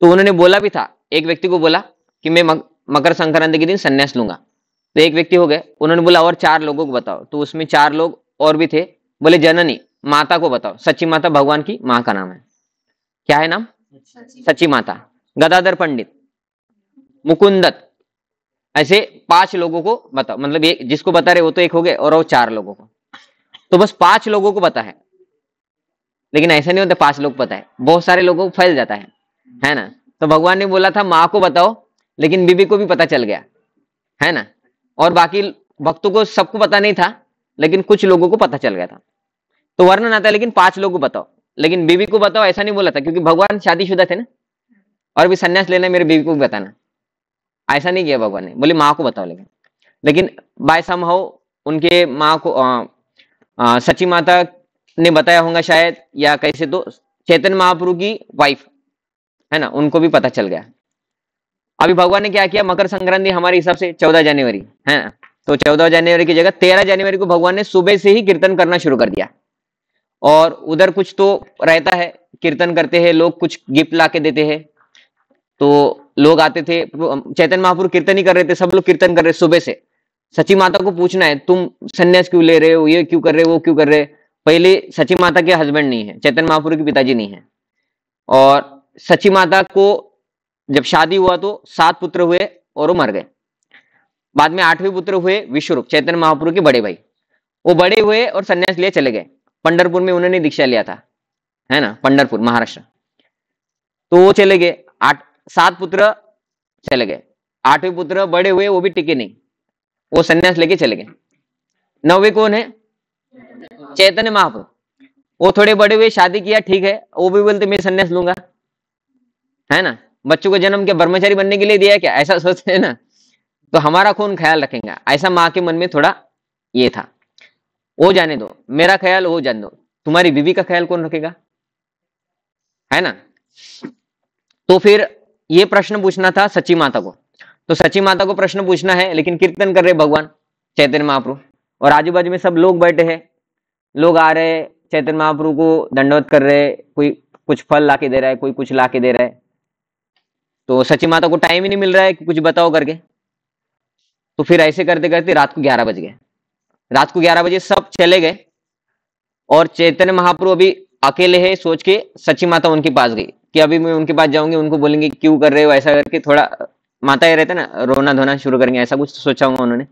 Speaker 1: तो उन्होंने बोला भी था, एक व्यक्ति को बोला कि मैं मकर संक्रांति के दिन सन्यास लूंगा, तो एक व्यक्ति हो गए। उन्होंने बोला और 4 लोगों को बताओ, तो उसमें 4 लोग और भी थे। बोले जननी माता को बताओ, सच्ची माता भगवान की माँ का नाम है, क्या है नाम? सच्ची माता। गदाधर पंडित, मुकुंदत, ऐसे 5 लोगों को बताओ। मतलब ये जिसको बता रहे वो तो एक हो गए, और वो 4 लोगों को, तो बस 5 लोगों को पता है। लेकिन ऐसा नहीं होता 5 लोग पता है, बहुत सारे लोगों को फैल जाता है ना। तो भगवान ने बोला था माँ को बताओ, लेकिन बीबी को भी पता चल गया, है ना। और बाकी भक्तों को सबको पता नहीं था, लेकिन कुछ लोगों को पता चल गया था। तो वर्णन आता है, लेकिन 5 लोग को बताओ, लेकिन बीवी को बताओ ऐसा नहीं बोला था, क्योंकि भगवान शादीशुदा थे ना, और भी सन्यास लेना है मेरे बीवी को भी बताना, ऐसा नहीं किया भगवान ने, बोले माँ को बताओ। लेकिन बाय समहाउ उनके माँ को सची माता ने बताया होगा शायद, या कैसे, तो चैतन्य महाप्रभु की वाइफ है ना, उनको भी पता चल गया। अभी भगवान ने क्या किया, मकर संक्रांति हमारे हिसाब से 14 जनवरी है ना, तो 14 जनवरी की जगह 13 जनवरी को भगवान ने सुबह से ही कीर्तन करना शुरू कर दिया। और उधर कुछ तो रहता है, कीर्तन करते हैं लोग, कुछ गिफ्ट ला के देते हैं, तो लोग आते थे, चैतन्य महाप्रभु कीर्तन ही कर रहे थे, सब लोग कीर्तन कर रहे सुबह से। सची माता को पूछना है, तुम सन्यास क्यों ले रहे हो, ये क्यों कर रहे हो, वो क्यों कर रहे हो। पहले सची माता के हस्बैंड नहीं है, चैतन्य महाप्रभु के पिताजी नहीं है, और सची माता को जब शादी हुआ तो 7 पुत्र हुए और वो मर गए। बाद में 8वें पुत्र हुए विश्वरूप, चैतन्य महाप्रभु के बड़े भाई, वो बड़े हुए और सन्यास लिए चले गए। पंढरपुर में उन्होंने दीक्षा लिया था, है ना, पंढरपुर महाराष्ट्र। तो वो चले गए, 7 पुत्र चले गए, 8वें पुत्र बड़े हुए, वो भी टिके नहीं, वो सन्यास लेके चले गए। 9वें कौन है, चैतन्य महाप्रभु, वो थोड़े बड़े हुए, शादी किया, ठीक है, वो भी बोलते मैं सन्यास लूंगा, है ना। बच्चों को जन्म क्या ब्रह्मचारी बनने के लिए दिया है क्या, ऐसा सोचते हैं ना, तो हमारा कौन ख्याल रखेगा, ऐसा माँ के मन में थोड़ा ये था। वो जाने दो, मेरा ख्याल वो जान दो, तुम्हारी बीवी का ख्याल कौन रखेगा, है ना। तो फिर ये प्रश्न पूछना था सची माता को, तो सची माता को प्रश्न पूछना है, लेकिन कीर्तन कर रहे भगवान चैतन्य महाप्रभु, और आजू बाजू में सब लोग बैठे हैं, लोग आ रहे, चैतन्य महाप्रभु को दंडवत कर रहे, कोई कुछ फल लाके दे रहा है, कोई कुछ लाके दे रहा है। तो सची माता को टाइम ही नहीं मिल रहा है कि कुछ बताओ करके। तो फिर ऐसे करते करते रात को 11 बज गए। रात को 11 बजे सब चले गए, और चैतन्य महाप्रभु अभी अकेले है, सोच के सची माता उनके पास गई कि अभी मैं उनके पास जाऊंगी, उनको बोलेंगे क्यों कर रहे हो ऐसा करके, थोड़ा माता ये रहता ना, रोना धोना शुरू करेंगे, ऐसा कुछ सोचा होगा उन्होंने।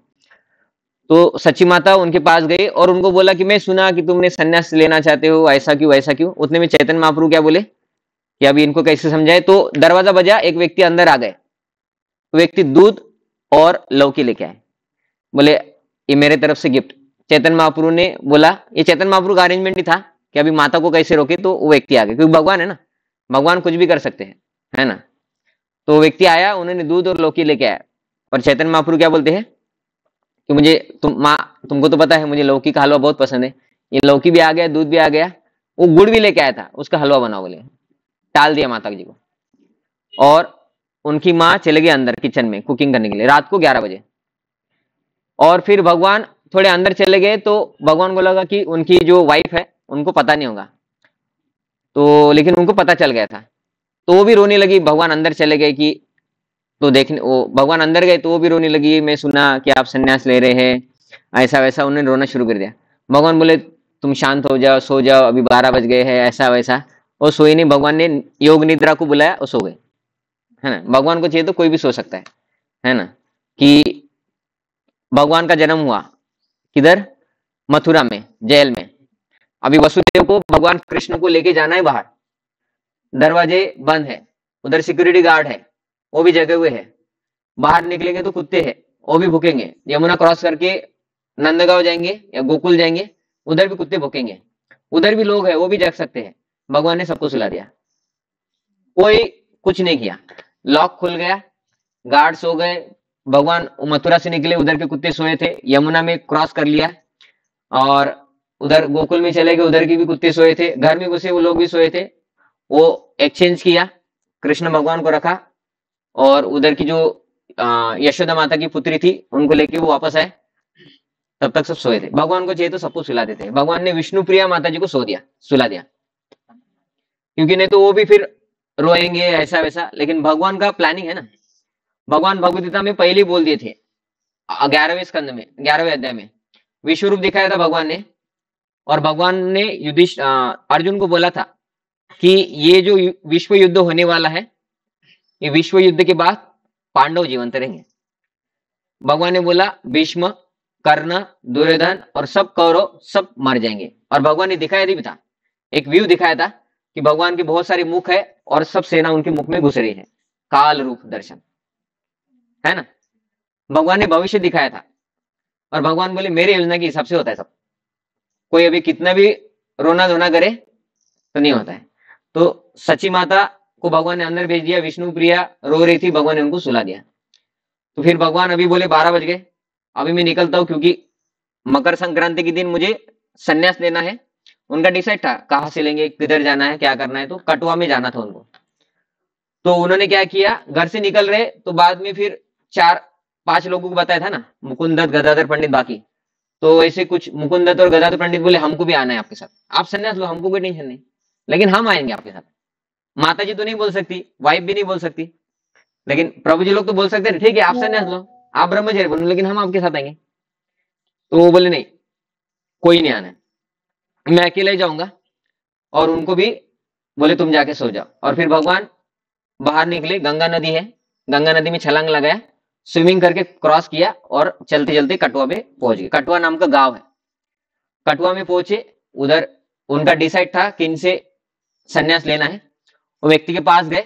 Speaker 1: तो सची माता उनके पास गई और उनको बोला कि मैं सुना कि तुमने सन्यास लेना चाहते हो, ऐसा क्यों ऐसा क्यों। उतने में चैतन्य महाप्रभु क्या बोले कि अभी इनको कैसे समझाए। तो दरवाजा बजा, एक व्यक्ति अंदर आ गए, व्यक्ति दूध और लौकी लेके आए, बोले ये मेरे तरफ से गिफ्ट। चैतन्य महाप्रभु ने बोला, ये चैतन्य महाप्रभु का अरेंजमेंट ही था कि अभी माता को कैसे रोके, तो वो व्यक्ति आ गए, क्योंकि भगवान है ना, भगवान कुछ भी कर सकते हैं, है ना। तो व्यक्ति आया, उन्होंने दूध और लौकी लेके आया, और चैतन्य महाप्रभु क्या बोलते हैं कि मुझे तुमको तो पता है मुझे लौकी का हलवा बहुत पसंद है, ये लौकी भी आ गया, दूध भी आ गया, वो गुड़ भी लेके आया था, उसका हलवा बनाओ बोले, टाल दिया माता जी को। और उनकी माँ चले गई अंदर किचन में कुकिंग करने के लिए, रात को 11 बजे। और फिर भगवान थोड़े अंदर चले गए, तो भगवान को लगा कि उनकी जो वाइफ है उनको पता नहीं होगा, तो लेकिन उनको पता चल गया था, तो वो भी रोने लगी। भगवान अंदर चले गए कि तो देखने, वो भगवान अंदर गए तो वो भी रोने लगी, मैं सुना कि आप सन्यास ले रहे हैं, ऐसा वैसा, उन्होंने रोना शुरू कर दिया। भगवान बोले तुम शांत हो जाओ, सो जाओ, अभी 12 बज गए हैं, ऐसा वैसा। वो सोई नहीं, भगवान ने योग निद्रा को बुलाया, वो सो गए, है ना। भगवान को चाहिए तो कोई भी सो सकता है ना। कि भगवान का जन्म हुआ किधर, मथुरा में, जेल में। अभी वसुदेव को भगवान कृष्ण को लेके जाना है बाहर, दरवाजे बंद है, उधर सिक्योरिटी गार्ड है, वो भी जगे हुए हैं। बाहर निकलेंगे तो कुत्ते हैं, वो भी भूकेंगे। यमुना क्रॉस करके नंदगांव जाएंगे या गोकुल जाएंगे, उधर भी कुत्ते भूकेंगे, उधर भी लोग हैं, वो भी जग सकते हैं। भगवान ने सबको सुला दिया, कोई कुछ नहीं किया। लॉक खुल गया, गार्ड सो गए, भगवान मथुरा से निकले, उधर के कुत्ते सोए थे, यमुना में क्रॉस कर लिया, और उधर गोकुल में चले गए, उधर के भी कुत्ते सोए थे, घर में घुसे वो लोग भी सोए थे। वो एक्सचेंज किया, कृष्ण भगवान को रखा, और उधर की जो यशोदा माता की पुत्री थी उनको लेके वो वापस आए, तब तक सब सोए थे। भगवान को चाहिए तो सबको सुला देते हैं। भगवान ने विष्णु प्रिया माता जी को सुला दिया, क्योंकि नहीं तो वो भी फिर रोएंगे ऐसा वैसा। लेकिन भगवान का प्लानिंग है ना, भगवान भगवद गीता में पहले ही बोल दिए थे, 11वें स्कंद में, 11वें अध्याय में विश्व रूप दिखाया था भगवान ने। और भगवान ने अर्जुन को बोला था कि ये जो विश्व युद्ध होने वाला है, ये विश्व युद्ध के बाद पांडव जीवंत रहेंगे। भगवान ने बोला भीष्म, कर्ण, दुर्योधन और सब कौरव सब मर जाएंगे। और भगवान ने दिखाया भी था, एक व्यू दिखाया था कि भगवान के बहुत सारे मुख है और सब सेना उनके मुख में घुस रही है, काल रूप दर्शन, है ना। भगवान ने भविष्य दिखाया था, और भगवान बोले मेरे योजना के हिसाब से होता है सब। कोई अभी कितना भी रोना धोना करे तो नहीं होता है। तो सची माता को भगवान ने अंदर भेज दिया, विष्णु प्रिया रो रही थी, भगवान ने उनको सुला दिया। तो फिर भगवान अभी बोले 12 बज गए, अभी मैं निकलता हूँ, क्योंकि मकर संक्रांति के दिन मुझे संन्यास लेना है। उनका डिसाइड था कहाँ से लेंगे, किधर जाना है, क्या करना है, तो कटवा में जाना था उनको। तो उन्होंने क्या किया, घर से निकल रहे तो बाद में फिर 4-5 लोगों को बताया था ना, मुकुंदत, गदाधर पंडित, बाकी। तो ऐसे कुछ मुकुंदत और गदाधर पंडित बोले हमको भी आना है आपके साथ, आप संन्यास लो, हमको कोई टेंशन नहीं, लेकिन हम आएंगे आपके साथ। माता जी तो नहीं बोल सकती, वाइफ भी नहीं बोल सकती, लेकिन प्रभु जी लोग तो बोल सकते हैं, ठीक है आप संन्यास लो, आप ब्रह्मचर्य बनो, लेकिन हम आपके साथ आएंगे। तो वो बोले नहीं, कोई नहीं आना है, मैं अकेला ही जाऊंगा। और उनको भी बोले तुम जाके सो जाओ। और फिर भगवान बाहर निकले, गंगा नदी है, गंगा नदी में छलांग लगाया, स्विमिंग करके क्रॉस किया और चलते चलते कटवा पे पहुंच गए। कटवा नाम का गांव है, कटवा में पहुंचे। उधर उनका डिसाइड था कि इनसे संन्यास लेना है। वो व्यक्ति के पास गए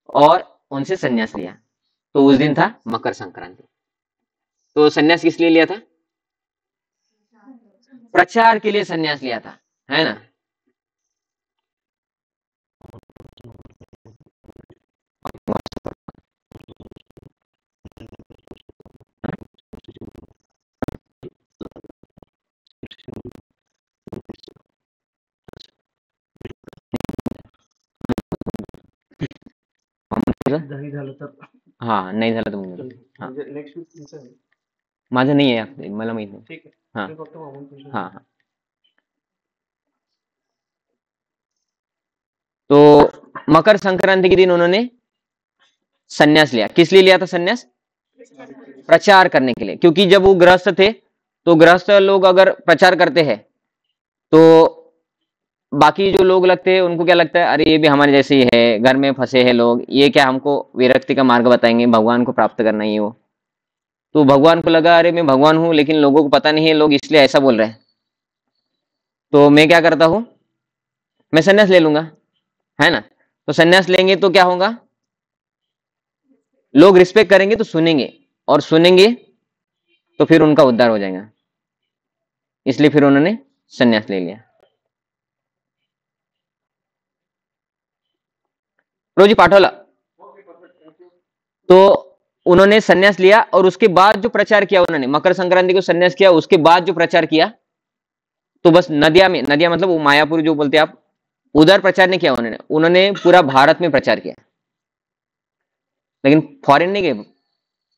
Speaker 1: और उनसे संन्यास लिया। तो उस दिन था मकर संक्रांति। तो संन्यास किस लिए लिया था? प्रचार के लिए संन्यास लिया था, है ना।
Speaker 2: नाही झालं तर
Speaker 1: हाँ नाही झालं तर मग हा
Speaker 2: म्हणजे नेक्स्ट वीक तुमचं आहे.
Speaker 1: माझं नाही आहे, मला माहित नाही.
Speaker 2: ठीक आहे.
Speaker 1: हाँ
Speaker 2: मी फक्त मागून तुमचं
Speaker 1: हाँ हाँ. तो मकर संक्रांति के दिन उन्होंने संन्यास लिया। किस लिए लिया था संन्यास? प्रचार करने के लिए। क्योंकि जब वो गृहस्थ थे तो गृहस्थ लोग अगर प्रचार करते हैं तो बाकी जो लोग लगते हैं उनको क्या लगता है, अरे ये भी हमारे जैसे ही है, घर में फंसे हैं लोग, ये क्या हमको विरक्ति का मार्ग बताएंगे, भगवान को प्राप्त करना ही वो। तो भगवान को लगा अरे मैं भगवान हूं, लेकिन लोगों को पता नहीं है, लोग इसलिए ऐसा बोल रहे हैं, तो मैं क्या करता हूं, मैं संन्यास ले लूंगा, है ना। तो संन्यास लेंगे तो क्या होगा, लोग रिस्पेक्ट करेंगे तो सुनेंगे, और सुनेंगे तो फिर उनका उद्धार हो जाएगा। इसलिए फिर उन्होंने संन्यास ले लिया। रोजी पाठवला। तो उन्होंने संन्यास लिया और उसके बाद जो प्रचार किया उन्होंने, मकर संक्रांति को संन्यास किया, उसके बाद जो प्रचार किया तो बस नदिया में, नदिया मतलब वो मायापुर जो बोलते हैं आप, उधर प्रचार नहीं किया उन्होंने, उन्होंने पूरा भारत में प्रचार किया, लेकिन फॉरेन नहीं गए,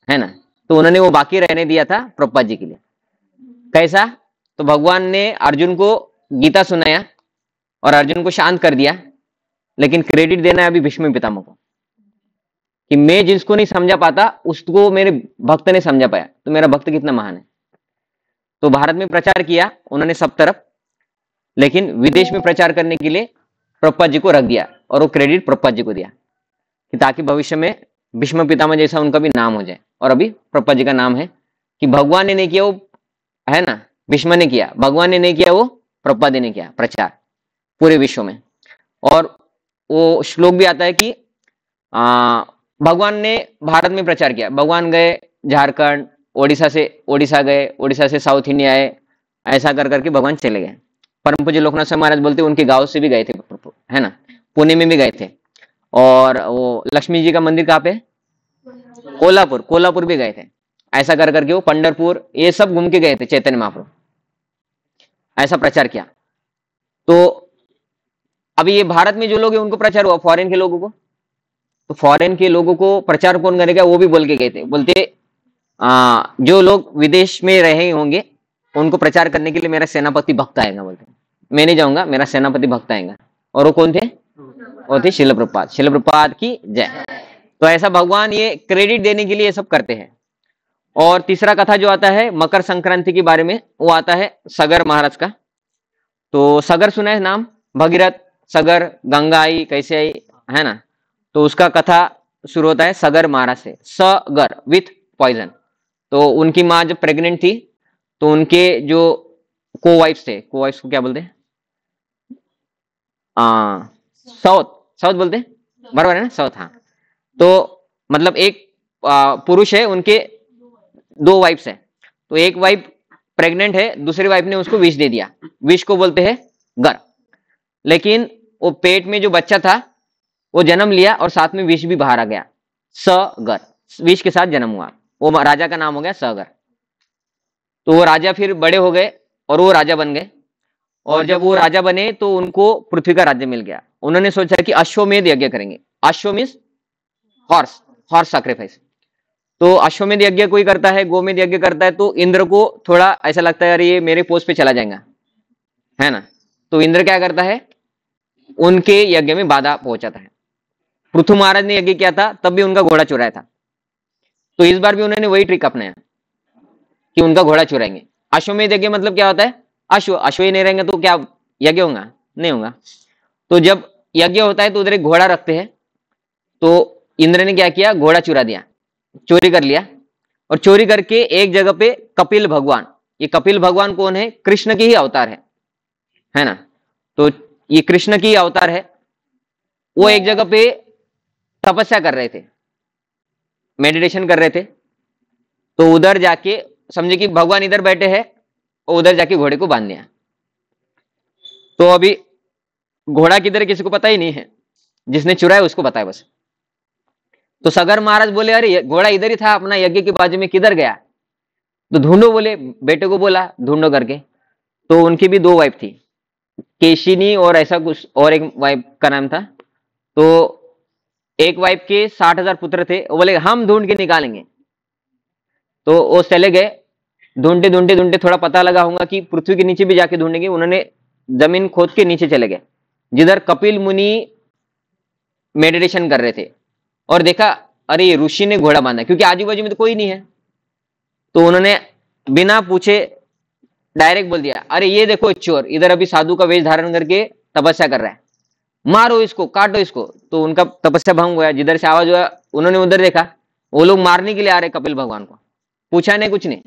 Speaker 1: है ना। तो उन्होंने वो बाकी रहने दिया था प्रभुपाद जी के लिए। कैसा, तो भगवान ने अर्जुन को गीता सुनाया और अर्जुन को शांत कर दिया, लेकिन क्रेडिट देना है अभी भीष्म पितामह को, कि मैं जिसको नहीं समझा पाता उसको मेरे भक्त ने समझा पाया, तो मेरा भक्त कितना महान है। तो भारत में प्रचार किया उन्होंने सब तरफ, लेकिन विदेश में प्रचार करने के लिए प्रभुपाद जी को रख दिया, और वो क्रेडिट प्रभुपाद जी को दिया, कि ताकि भविष्य में भीष्म पितामह जैसा उनका भी नाम हो जाए। और अभी प्रभुपाद जी का नाम है कि भगवान ने नहीं किया वो, है ना, भीष्म ने किया, भगवान ने नहीं किया वो प्रभुपाद ने किया प्रचार पूरे विश्व में। और वो श्लोक भी आता है कि भगवान ने भारत में प्रचार किया, भगवान गए झारखंड, ओडिशा गए, ओडिशा से साउथ इंडिया आए, ऐसा कर करके भगवान चले गए। परम पूज्य लोकनाथ स्वामी महाराज बोलते उनके गांव से भी गए थे, है ना, पुणे में भी गए थे। और वो लक्ष्मी जी का मंदिर कहाँ पे, कोल्हापुर भी गए थे। ऐसा कर करके वो पंढरपुर, ये सब घूम के गए थे चैतन्य महाप्रभु, ऐसा प्रचार किया। तो अभी ये भारत में जो लोग हैं उनको प्रचार हुआ, फॉरेन के लोगों को, तो फॉरेन के लोगों को प्रचार कौन करेगा, वो भी बोल के गए थे, बोलते जो लोग विदेश में रहे होंगे उनको प्रचार करने के लिए मेरा सेनापति भक्त आएगा, बोलते मैं नहीं जाऊंगा, मेरा सेनापति भक्त आएगा। और वो कौन थे, वो थे शिल प्रभुपाद। शिल प्रभुपाद की जय। तो ऐसा भगवान ये क्रेडिट देने के लिए ये सब करते हैं। और तीसरा कथा जो आता है मकर संक्रांति के बारे में, वो आता है सगर महाराज का। तो सगर सुना है नाम, भगीरथ, सगर, गंगा आई कैसे आई, है ना। तो उसका कथा शुरू होता है सगर महाराज से, सगर विथ पॉइजन। तो उनकी माँ जब प्रेग्नेंट थी तो उनके जो को वाइफ्स थे, को वाइफ्स को क्या बोलते हैं, साउथ बोलते हैं, बराबर है ना, साउथ, हाँ। तो मतलब एक पुरुष है, उनके 2 वाइफ्स है। तो एक वाइफ प्रेग्नेंट है, दूसरी वाइफ ने उसको विष दे दिया, विष को बोलते हैं गर। लेकिन वो पेट में जो बच्चा था वो जन्म लिया और साथ में विष भी बाहर आ गया, सगर, विष के साथ जन्म हुआ, वो राजा का नाम हो गया सगर। तो वो राजा फिर बड़े हो गए और वो राजा बन गए, और जब वो राजा बने तो उनको पृथ्वी का राज्य मिल गया। उन्होंने सोचा कि अश्वमेध यज्ञ करेंगे। अश्व मीन्स हॉर्स, हॉर्स सैक्रिफाइस। तो अश्वमेध यज्ञ कोई करता है, गोमेध यज्ञ करता है, तो इंद्र को थोड़ा ऐसा लगता है अरे ये मेरे पोस्ट पे चला जाएगा, है ना। तो इंद्र क्या करता है, उनके यज्ञ में बाधा पहुंचाता है। पृथु महाराज ने यज्ञ किया था तब भी उनका घोड़ा चुराया था, तो इस बार भी उन्होंने वही ट्रिक अपनाया कि उनका घोड़ा चुराएंगे। अश्वमेध यज्ञ मतलब क्या होता है, अश्व ही नहीं रहेंगे तो क्या यज्ञ होगा, नहीं होगा। तो जब यज्ञ होता है तो उधर एक घोड़ा रखते हैं, तो इंद्र ने क्या किया, घोड़ा चुरा दिया, चोरी कर लिया। और चोरी करके एक जगह पे कपिल भगवान, ये कपिल भगवान कौन है, कृष्ण की ही अवतार है ना। तो ये कृष्ण की अवतार है, वो एक जगह पे तपस्या कर रहे थे, मेडिटेशन कर रहे थे। तो उधर जाके समझे कि भगवान इधर बैठे हैं और उधर जाके घोड़े को बांध दिया। तो अभी घोड़ा किधर किसी को पता ही नहीं है, जिसने चुराया उसको पता है बस। तो सगर महाराज बोले अरे घोड़ा इधर ही था अपना यज्ञ के बाजू में, किधर गया, तो ढूंढो, बोले बेटे को बोला ढूंढो करके। तो उनकी भी दो वाइफ थी, केशिनी और ऐसा कुछ, और एक वाइफ का नाम था। तो एक वाइफ के 60,000 पुत्र थे, वो बोले हम ढूंढ के निकालेंगे। तो वो चले गए, ढूंढते ढूंढते ढूंढते थोड़ा पता लगा होगा कि पृथ्वी के नीचे भी जाके ढूंढेंगे। उन्होंने जमीन खोद के नीचे चले गए जिधर कपिल मुनि मेडिटेशन कर रहे थे, और देखा अरे ये ऋषि ने घोड़ा बांधा, क्योंकि आजू बाजू में तो कोई नहीं है। तो उन्होंने बिना पूछे डायरेक्ट बोल दिया अरे ये देखो चोर इधर अभी साधु का वेश धारण करके तपस्या कर रहा है, मारो इसको, काटो इसको। तो उनका तपस्या भंग हुआ, जिधर से आवाज हुआ उन्होंने उधर देखा, वो लोग मारने के लिए आ रहे कपिल भगवान को, पूछा नहीं कुछ नहीं,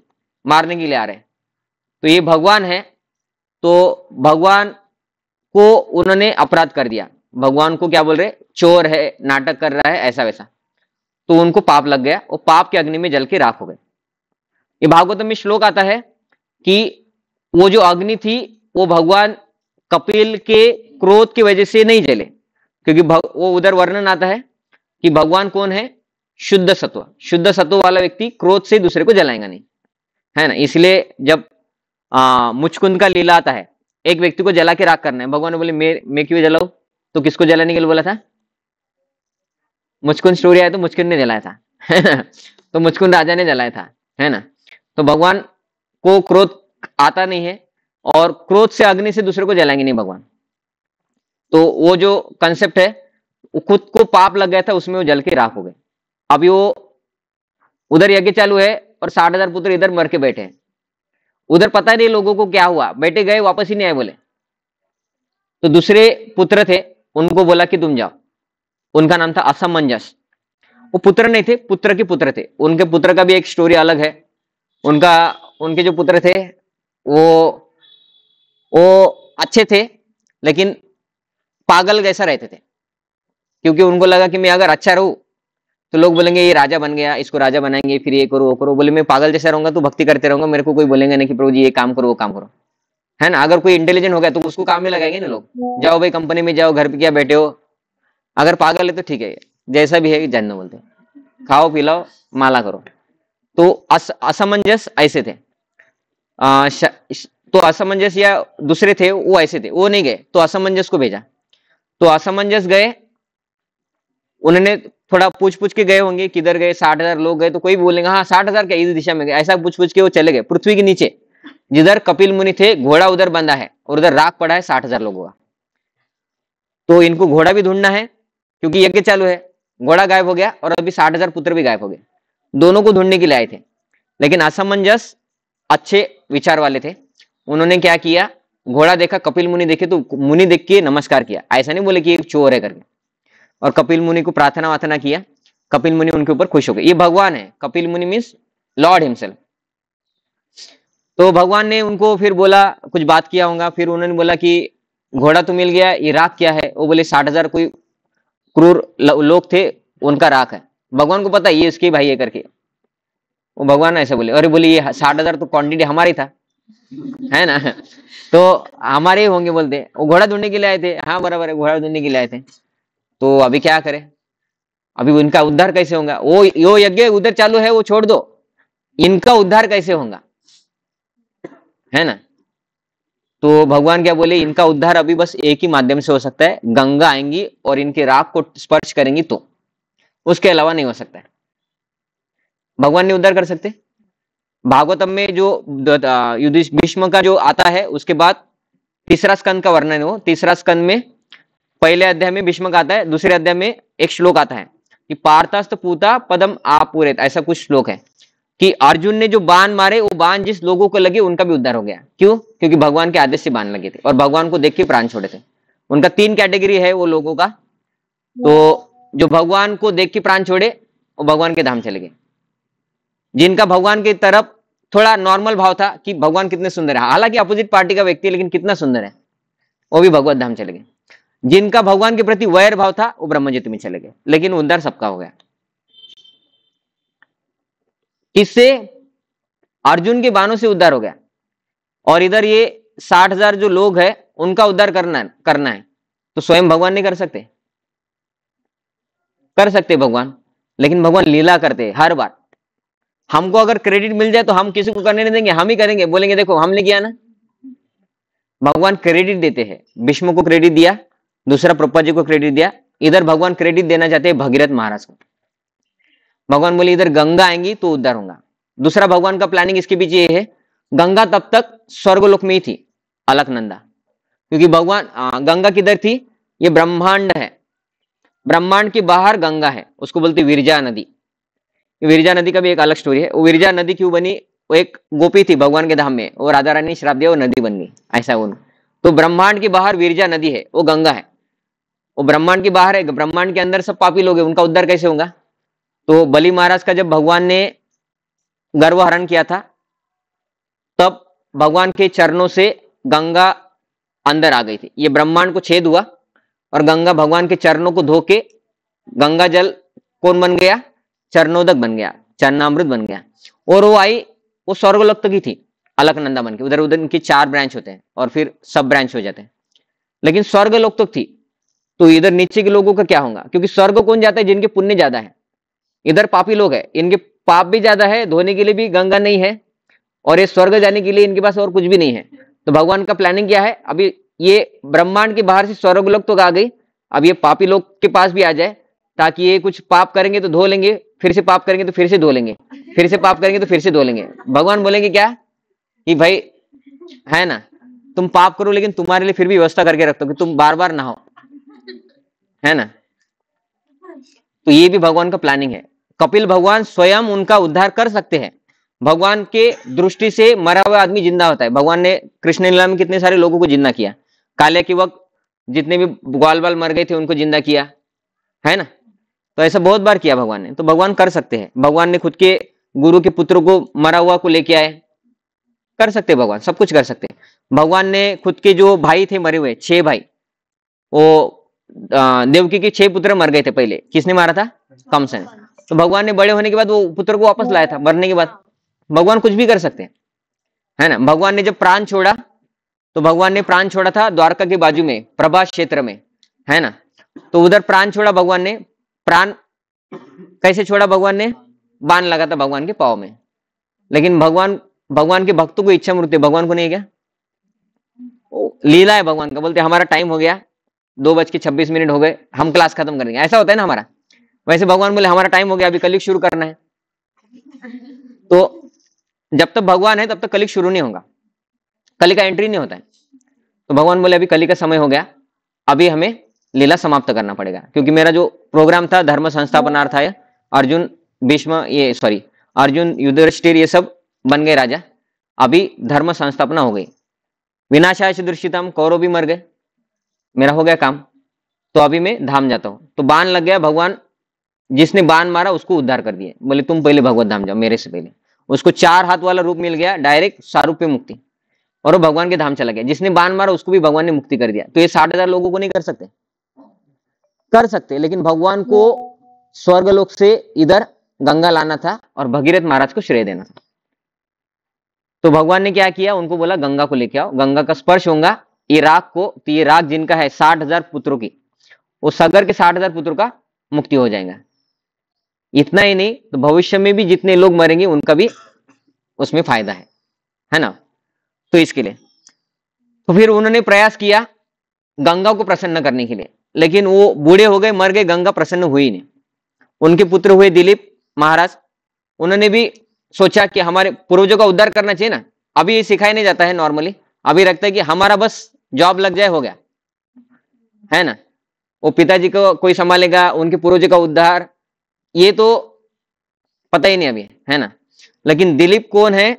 Speaker 1: मारने के लिए आ रहे। तो ये भगवान है, तो भगवान को उन्होंने अपराध कर दिया, भगवान को क्या बोल रहे, चोर है, नाटक कर रहा है, ऐसा वैसा। तो उनको पाप लग गया और पाप के अग्नि में जल के राख हो गए। ये भागवत में श्लोक आता है कि वो जो अग्नि थी वो भगवान कपिल के क्रोध की वजह से नहीं जले, क्योंकि वो उधर वर्णन आता है कि भगवान कौन है, शुद्ध सत्व, शुद्ध सत्व वाला व्यक्ति क्रोध से दूसरे को जलाएगा नहीं, है ना। इसलिए जब मुचकुंद का लीला आता है, एक व्यक्ति को जला के राख करना है, भगवान ने बोले मैं क्यों जलाऊं, तो किसको जलाने के लिए बोला था, मुचकुंद स्टोरी आया तो मुचकुंद ने जलाया था, है ना। तो मुचकुंद राजा ने जलाया था, है ना। तो भगवान को क्रोध आता नहीं है, और क्रोध से अग्नि से दूसरे को जलाएंगे नहीं भगवान। तो वो जो कंसेप्ट है, वो खुद को पाप लग गया था, उसमें वो जल के राख हो गए। अभी वो उधर यज्ञ चालू है और 60,000 पुत्र इधर मर के बैठे हैं, उधर पता नहीं लोगों को क्या हुआ, बेटे गए वापस ही नहीं आए बोले। तो दूसरे पुत्र थे, उनको बोला कि तुम जाओ, उनका नाम था असमंजस। वो पुत्र नहीं थे, पुत्र के पुत्र थे, उनके पुत्र का भी एक स्टोरी अलग है। उनके जो पुत्र थे वो अच्छे थे, लेकिन पागल जैसा रहते थे, क्योंकि उनको लगा कि मैं अगर अच्छा रहूं तो लोग बोलेंगे ये राजा बन गया, इसको राजा बनाएंगे, फिर ये करो वो करो। बोले मैं पागल जैसा रहूंगा तो भक्ति करते रहूंगा, मेरे को कोई बोलेंगे नहीं कि प्रभु जी ये काम करो वो काम करो, है ना। अगर कोई इंटेलिजेंट हो गया तो उसको काम में लगाएंगे ना लोग, जाओ भाई कंपनी में जाओ, घर पे क्या बैठे हो। अगर पागल है तो ठीक है, जैसा भी है जानना बोलते, खाओ पिलाओ माला करो। तो असमंजस ऐसे थे। तो असमंजस या दूसरे थे वो ऐसे थे, वो नहीं गए, तो असमंजस को भेजा। तो असमंजस गए, उन्होंने थोड़ा पूछ पूछ के गए होंगे किधर गए, 60,000 लोग गए, तो कोई बोलेंगे हाँ 60,000 क्या इस दिशा में गए, ऐसा पूछ पूछ के वो चले गए पृथ्वी के नीचे, जिधर कपिल मुनि थे घोड़ा उधर बंधा है और उधर राख पड़ा है 60,000 लोगों का। तो इनको घोड़ा भी ढूंढना है, क्योंकि यज्ञ चालू है, घोड़ा गायब हो गया और अभी 60,000 पुत्र भी गायब हो गए, दोनों को ढूंढने के लिए आए थे। लेकिन असमंजस अच्छे विचार वाले थे, उन्होंने क्या किया, घोड़ा देखा, कपिल मुनि देखे तो मुनि देख के नमस्कार किया, ऐसा नहीं बोले कि एक चोर है करके, और कपिल मुनि को प्रार्थना वार्थना किया, कपिल मुनि उनके ऊपर खुश हो गए, ये भगवान है, कपिल मुनि मीन्स लॉर्ड हिमसेल्फ। तो भगवान ने उनको फिर बोला, कुछ बात किया होगा, फिर उन्होंने बोला कि घोड़ा तो मिल गया, ये राख क्या है, वो बोले 60,000 कोई क्रूर लोग थे उनका राख है, भगवान को पता ये इसके भाई है करके। वो भगवान ऐसे बोले, अरे बोले ये 60,000 तो क्वांटिटी हमारी था, है ना। तो हमारे ही होंगे बोलते हैं, वो घोड़ा ढूंढने के लिए आए थे, हाँ बराबर है, घोड़ा ढूंढने के लिए आए थे। तो अभी क्या करें, अभी उनका उद्धार कैसे होगा, वो यज्ञ उधर चालू है वो छोड़ दो, इनका उद्धार कैसे होगा, है ना। तो भगवान क्या बोले, इनका उद्धार अभी बस एक ही माध्यम से हो सकता है, गंगा आएंगी और इनके राख को स्पर्श करेंगी, तो उसके अलावा नहीं हो सकता है। भगवान नहीं उद्धार कर सकते। भागवतम में जो युधिष्ठ भीष्म का जो आता है, उसके बाद तीसरा स्कंद का वर्णन हो, तीसरा स्कंद में पहले अध्याय में भीष्म का आता है, दूसरे अध्याय में एक श्लोक आता है कि पार्थास्त पूता पदम आपूरेत, ऐसा कुछ श्लोक है कि अर्जुन ने जो बाण मारे, वो बाण जिस लोगों को लगे उनका भी उद्धार हो गया। क्यों? क्योंकि भगवान के आदेश से बाण लगे थे और भगवान को देख के प्राण छोड़े थे। उनका 3 कैटेगरी है वो लोगों का। तो जो भगवान को देख के प्राण छोड़े वो भगवान के धाम चले गए। जिनका भगवान की तरफ थोड़ा नॉर्मल भाव था कि भगवान कितने सुंदर है, हालांकि अपोजिट पार्टी का व्यक्ति है लेकिन कितना सुंदर है, वो भी भगवत धाम चले गए। जिनका भगवान के प्रति वैर भाव था वो ब्रह्मज्योति में चले गए, लेकिन उद्धार सबका हो गया। किससे? अर्जुन के बाणों से उद्धार हो गया। और इधर ये 60,000 जो लोग हैं उनका उद्धार करना है, तो स्वयं भगवान नहीं कर सकते? कर सकते भगवान, लेकिन भगवान लीला करते हर बार। हमको अगर क्रेडिट मिल जाए तो हम किसी को करने नहीं देंगे, हम ही करेंगे, बोलेंगे देखो हमने किया ना। भगवान क्रेडिट देते हैं, भीष्म को क्रेडिट दिया, दूसरा प्रभुपाद जी को क्रेडिट दिया, इधर भगवान क्रेडिट देना चाहते हैं भगीरथ महाराज को। भगवान बोले इधर गंगा आएंगी तो उद्धार होगा। दूसरा भगवान का प्लानिंग इसके पीछे ये है, गंगा तब तक स्वर्गलोक में ही थी, अलकनंदा, क्योंकि भगवान गंगा किधर थी, ये ब्रह्मांड है, ब्रह्मांड के बाहर गंगा है, उसको बोलते विरजा नदी। विरजा नदी का भी एक अलग स्टोरी है। वो विरजा नदी क्यों बनी, वो एक गोपी थी भगवान के धाम में, वो राधा रानी ने श्राप दिया, वो नदी बन गई, ऐसा वो। तो ब्रह्मांड के बाहर विरजा नदी है, वो गंगा है। वो ब्रह्मांड के बाहर है, ब्रह्मांड के अंदर सब पापी लोग हैं, उनका उद्धार कैसे होगा? तो बलि महाराज का जब भगवान ने गर्भहरण किया था, तब भगवान के चरणों से गंगा अंदर आ गई थी। ये ब्रह्मांड को छेद हुआ और गंगा भगवान के चरणों को धो के गंगा जल कौन बन गया? चरणोदक बन गया, चरणामृत बन गया। और वो आई, वो स्वर्गलोक तक ही थी अलकनंदा बन के। उधर उधर इनकी 4 ब्रांच होते हैं और फिर सब ब्रांच हो जाते हैं, लेकिन स्वर्गलोक तक थी। तो इधर नीचे के लोगों का क्या होगा? क्योंकि स्वर्ग कौन जाता है? जिनके पुण्य ज्यादा है। इधर पापी लोग है, इनके पाप भी ज्यादा है, धोने के लिए भी गंगा नहीं है, और ये स्वर्ग जाने के लिए इनके पास और कुछ भी नहीं है। तो भगवान का प्लानिंग क्या है, अभी ये ब्रह्मांड के बाहर से स्वर्गलोक तो आ गई, अब ये पापी लोग के पास भी आ जाए, ताकि ये कुछ पाप करेंगे तो धो लेंगे, फिर से पाप करेंगे तो फिर से धो लेंगे, फिर से पाप करेंगे तो फिर से धो लेंगे। भगवान बोलेंगे क्या कि भाई, है ना, तुम पाप करो लेकिन तुम्हारे लिए फिर भी व्यवस्था करके रखता हूं कि तुम बार बार नहाओ, है ना। तो ये भी भगवान का प्लानिंग है। कपिल भगवान स्वयं उनका उद्धार कर सकते हैं। भगवान के दृष्टि से मरा हुआ आदमी जिंदा होता है। भगवान ने कृष्ण लीला में कितने सारे लोगों को जिंदा किया, काले के वक्त जितने भी ग्वाल बाल मर गए थे उनको जिंदा किया, है ना। तो ऐसा बहुत बार किया भगवान ने, तो भगवान कर सकते हैं। भगवान ने खुद के गुरु के पुत्र को मरा हुआ को लेके आए, कर सकते भगवान, सब कुछ कर सकते। भगवान ने खुद के जो भाई थे मरे हुए 6 भाई, वो देवकी के 6 पुत्र मर गए थे पहले, किसने मारा था? कंस ने। तो भगवान ने बड़े होने के बाद वो पुत्र को वापस लाया था मरने के बाद। भगवान कुछ भी कर सकते हैं, है ना। भगवान ने जब प्राण छोड़ा, तो भगवान ने प्राण छोड़ा था द्वारका के बाजू में प्रभास क्षेत्र में, है ना। तो उधर प्राण छोड़ा भगवान ने। प्राण कैसे छोड़ा भगवान ने? बाण लगा था भगवान के पाँव में। लेकिन भगवान के भक्तों को इच्छा मृत्यु, भगवान को नहीं है क्या? लीला है भगवान का। बोलते हमारा टाइम हो गया, 2:26 हो गए, हम क्लास खत्म करेंगे, ऐसा होता है ना हमारा। वैसे भगवान बोले हमारा टाइम हो गया, अभी कलयुग शुरू करना है। तो जब तक भगवान है तब तक कलयुग शुरू नहीं होगा, कली का एंट्री नहीं होता है। तो भगवान बोले अभी कली का समय हो गया, अभी हमें लीला समाप्त करना पड़ेगा, क्योंकि मेरा जो प्रोग्राम था धर्म संस्थापनार्थाय, अर्जुन भीष्म, ये सॉरी अर्जुन युधिष्ठिर ये सब बन गए राजा, अभी धर्म संस्थापना हो गई। विनाशाय दृश्यताम, कौरव भी मर गए, मेरा हो गया काम, तो अभी मैं धाम जाता हूं। तो बाण लग गया, भगवान जिसने बाण मारा उसको उद्धार कर दिया, बोले तुम पहले भगवत धाम जाओ मेरे से पहले। उसको 4 हाथ वाला रूप मिल गया, डायरेक्ट सारूप्य मुक्ति, और वो भगवान के धाम चला गया। जिसने बाण मारा उसको भी भगवान ने मुक्ति कर दिया। तो ये 60,000 लोगों को नहीं कर सकते? कर सकते, लेकिन भगवान को स्वर्गलोक से इधर गंगा लाना था और भगीरथ महाराज को श्रेय देना था। तो भगवान ने क्या किया, उनको बोला गंगा को लेके आओ, गंगा का स्पर्श होगा ये राग को, तो ये राग जिनका है 60,000 पुत्रों की, वो सगर के 60,000 पुत्रों का मुक्ति हो जाएगा। इतना ही नहीं, तो भविष्य में भी जितने लोग मरेंगे उनका भी उसमें फायदा है ना। तो इसके लिए तो फिर उन्होंने प्रयास किया गंगा को प्रसन्न करने के लिए, लेकिन वो बूढ़े हो गए, मर गए, गंगा प्रसन्न हुई नहीं। उनके पुत्र हुए दिलीप महाराज, उन्होंने भी सोचा कि हमारे पूर्वजों का उद्धार करना चाहिए ना। अभी ये सिखाया नहीं जाता है नॉर्मली, अभी लगता है कि हमारा बस जॉब लग जाए हो गया, है ना, वो पिताजी को कोई संभालेगा, उनके पूर्वजों का उद्धार, ये तो पता ही नहीं अभी, है ना। लेकिन दिलीप कौन है,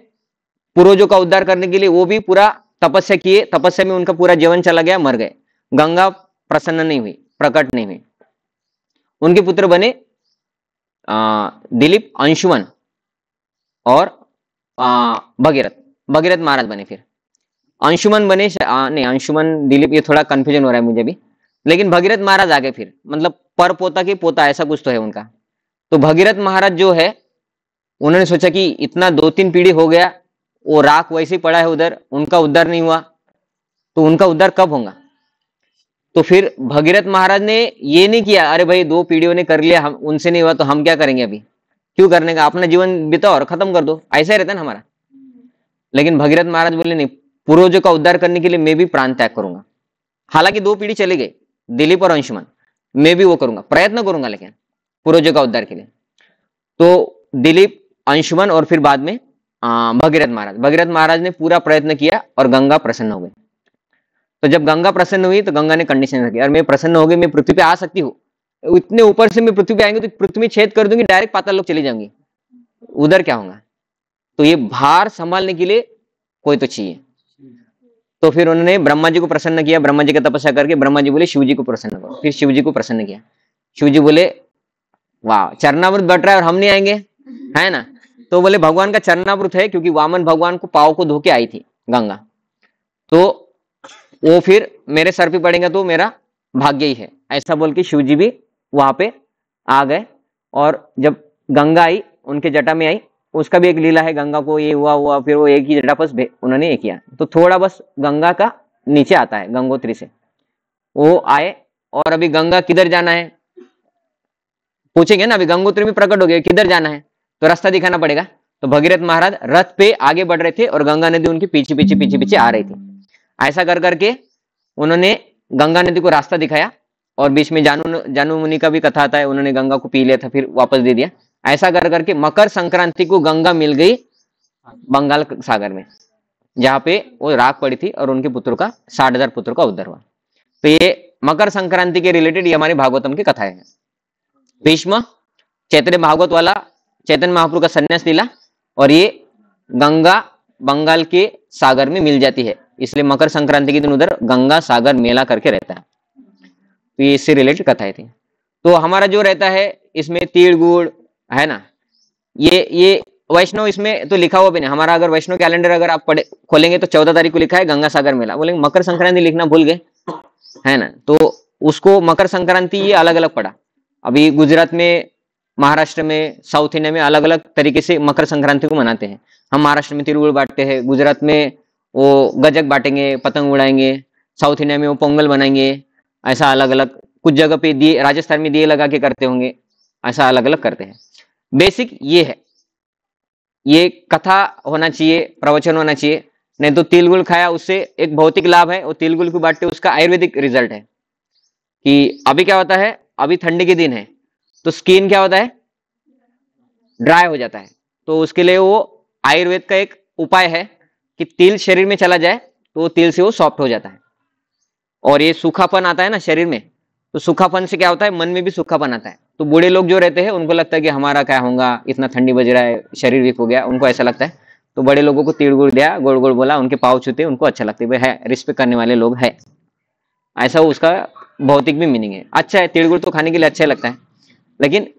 Speaker 1: पूर्वजों का उद्धार करने के लिए वो भी पूरा तपस्या किए, तपस्या में उनका पूरा जीवन चला गया, मर गए, गंगा प्रसन्न नहीं हुई, प्रकट नहीं हुई। उनके पुत्र बने दिलीप, अंशुमन और भगीरथ, भगीरथ महाराज बने। फिर अंशुमन बने, नहीं अंशुमन दिलीप ये थोड़ा कंफ्यूजन हो रहा है मुझे भी, लेकिन भगीरथ महाराज आगे फिर, मतलब पर पोता के पोता ऐसा कुछ तो है उनका। तो भगीरथ महाराज जो है, उन्होंने सोचा कि इतना 2-3 पीढ़ी हो गया, वो राख वैसे ही पड़ा है उधर, उनका उद्धार नहीं हुआ, तो उनका उद्धार कब होगा। तो फिर भगीरथ महाराज ने ये नहीं किया अरे भाई 2 पीढ़ियों ने कर लिया, हम उनसे नहीं हुआ तो हम क्या करेंगे, अभी क्यों करने का, अपना जीवन बिताओ और खत्म कर दो, ऐसा ही रहता है ना हमारा। लेकिन भगीरथ महाराज बोले नहीं, पूर्वजों का उद्धार करने के लिए मैं भी प्राण त्याग करूंगा। हालांकि 2 पीढ़ी चली गई, दिलीप और अंशुमन, मैं भी वो करूंगा, प्रयत्न करूंगा लेकिन पूर्वजों का उद्धार के लिए। तो दिलीप, अंशुमन और फिर बाद में भगीरथ महाराज, भगीरथ महाराज ने पूरा प्रयत्न किया और गंगा प्रसन्न हो गई। तो जब गंगा प्रसन्न हुई तो गंगा ने कंडीशन रखी, और मैं प्रसन्न हो गई, मैं पृथ्वी पे आ सकती हूँ, इतने ऊपर से मैं पृथ्वी पे आएंगे तो पृथ्वी में छेद कर दूंगी, डायरेक्ट पाताल लोक चली जाऊंगी, उधर क्या होगा। तो ये भार संभालने के लिए कोई तो चाहिए। तो फिर उन्होंने ब्रह्मा जी को प्रसन्न किया, ब्रह्मा जी की तपस्या करके ब्रह्मा जी बोले शिव जी को प्रसन्न करो, फिर शिव जी को प्रसन्न किया। शिव जी बोले वाह चरणामृत बट रहा है और हम नहीं आएंगे, है ना। तो बोले भगवान का चरणामृत है, क्योंकि वामन भगवान को पाव को धो के आई थी गंगा, तो वो फिर मेरे सर पे पड़ेगा तो मेरा भाग्य ही है, ऐसा बोल के शिव जी भी वहां पे आ गए। और जब गंगा आई उनके जटा में आई, उसका भी एक लीला है, गंगा को ये हुआ फिर वो एक ही जटा पर उन्होंने ये किया, तो थोड़ा बस गंगा का नीचे आता है, गंगोत्री से वो आए। और अभी गंगा किधर जाना है पूछेंगे ना, अभी गंगोत्री में प्रकट हो गए, किधर जाना है तो रास्ता दिखाना पड़ेगा। तो भगीरथ महाराज रथ पे आगे बढ़ रहे थे और गंगा नदी उनके पीछे पीछे पीछे पीछे आ रही थी। ऐसा कर करके उन्होंने गंगा नदी को रास्ता दिखाया, और बीच में जानू मुनि का भी कथा आता है, उन्होंने गंगा को पी लिया था फिर वापस दे दिया। ऐसा कर करके मकर संक्रांति को गंगा मिल गई बंगाल सागर में, जहां पे वो राख पड़ी थी, और उनके पुत्रों का 60,000 पुत्रों का उद्धार हुआ। तो ये मकर संक्रांति के रिलेटेड ये हमारे भागवतम की कथा है। भीष्म चैतन्य भागवत वाला चैतन्य महाप्रभु का संन्यास लीला, और ये गंगा बंगाल के सागर में मिल जाती है, इसलिए मकर संक्रांति के दिन उधर गंगा सागर मेला करके रहता है। तो ये इससे रिलेटेड कथाएं थी। तो हमारा जो रहता है इसमें तिल गुड़ है ना, ये वैष्णव इसमें तो लिखा हुआ भी नहीं हमारा। अगर वैष्णव कैलेंडर अगर आप पढ़े खोलेंगे तो 14 तारीख को लिखा है गंगा सागर मेला, बोलेंगे मकर संक्रांति लिखना भूल गए, है ना। तो उसको मकर संक्रांति ये अलग अलग पड़ा। अभी गुजरात में, महाराष्ट्र में, साउथ इंडिया में अलग अलग तरीके से मकर संक्रांति को मनाते हैं। हम महाराष्ट्र में तिल गुड़ बांटते हैं, गुजरात में वो गजक बांटेंगे, पतंग उड़ाएंगे, साउथ इंडिया में वो पोंगल बनाएंगे, ऐसा अलग अलग। कुछ जगह पे दिए, राजस्थान में दिए लगा के करते होंगे, ऐसा अलग अलग करते हैं। बेसिक ये है, ये कथा होना चाहिए, प्रवचन होना चाहिए। नहीं तो तिल गुड़ खाया उससे एक भौतिक लाभ है, वो तिल गुड़ को बांटते उसका आयुर्वेदिक रिजल्ट है। कि अभी क्या होता है, अभी ठंडी के दिन है तो स्किन क्या होता है, ड्राई हो जाता है, तो उसके लिए वो आयुर्वेद का एक उपाय है कि तिल शरीर में चला जाए तो तिल से वो सॉफ्ट हो जाता है। और ये सूखापन आता है ना शरीर में, तो सूखापन से क्या होता है, मन में भी सूखापन आता है। तो बूढ़े लोग जो रहते हैं उनको लगता है कि हमारा क्या होगा, इतना ठंडी बज रहा है, शरीर वीक हो गया, उनको ऐसा लगता है। तो बड़े लोगों को तिल गुड़ दिया, गोड़ गोड़ बोला, उनके पाँव छूते, उनको अच्छा लगता है, भाई है रिस्पेक्ट करने वाले लोग है, ऐसा उसका भौतिक भी मीनिंग है। अच्छा है, तिल गुड़ तो खाने के लिए अच्छा लगता है, लेकिन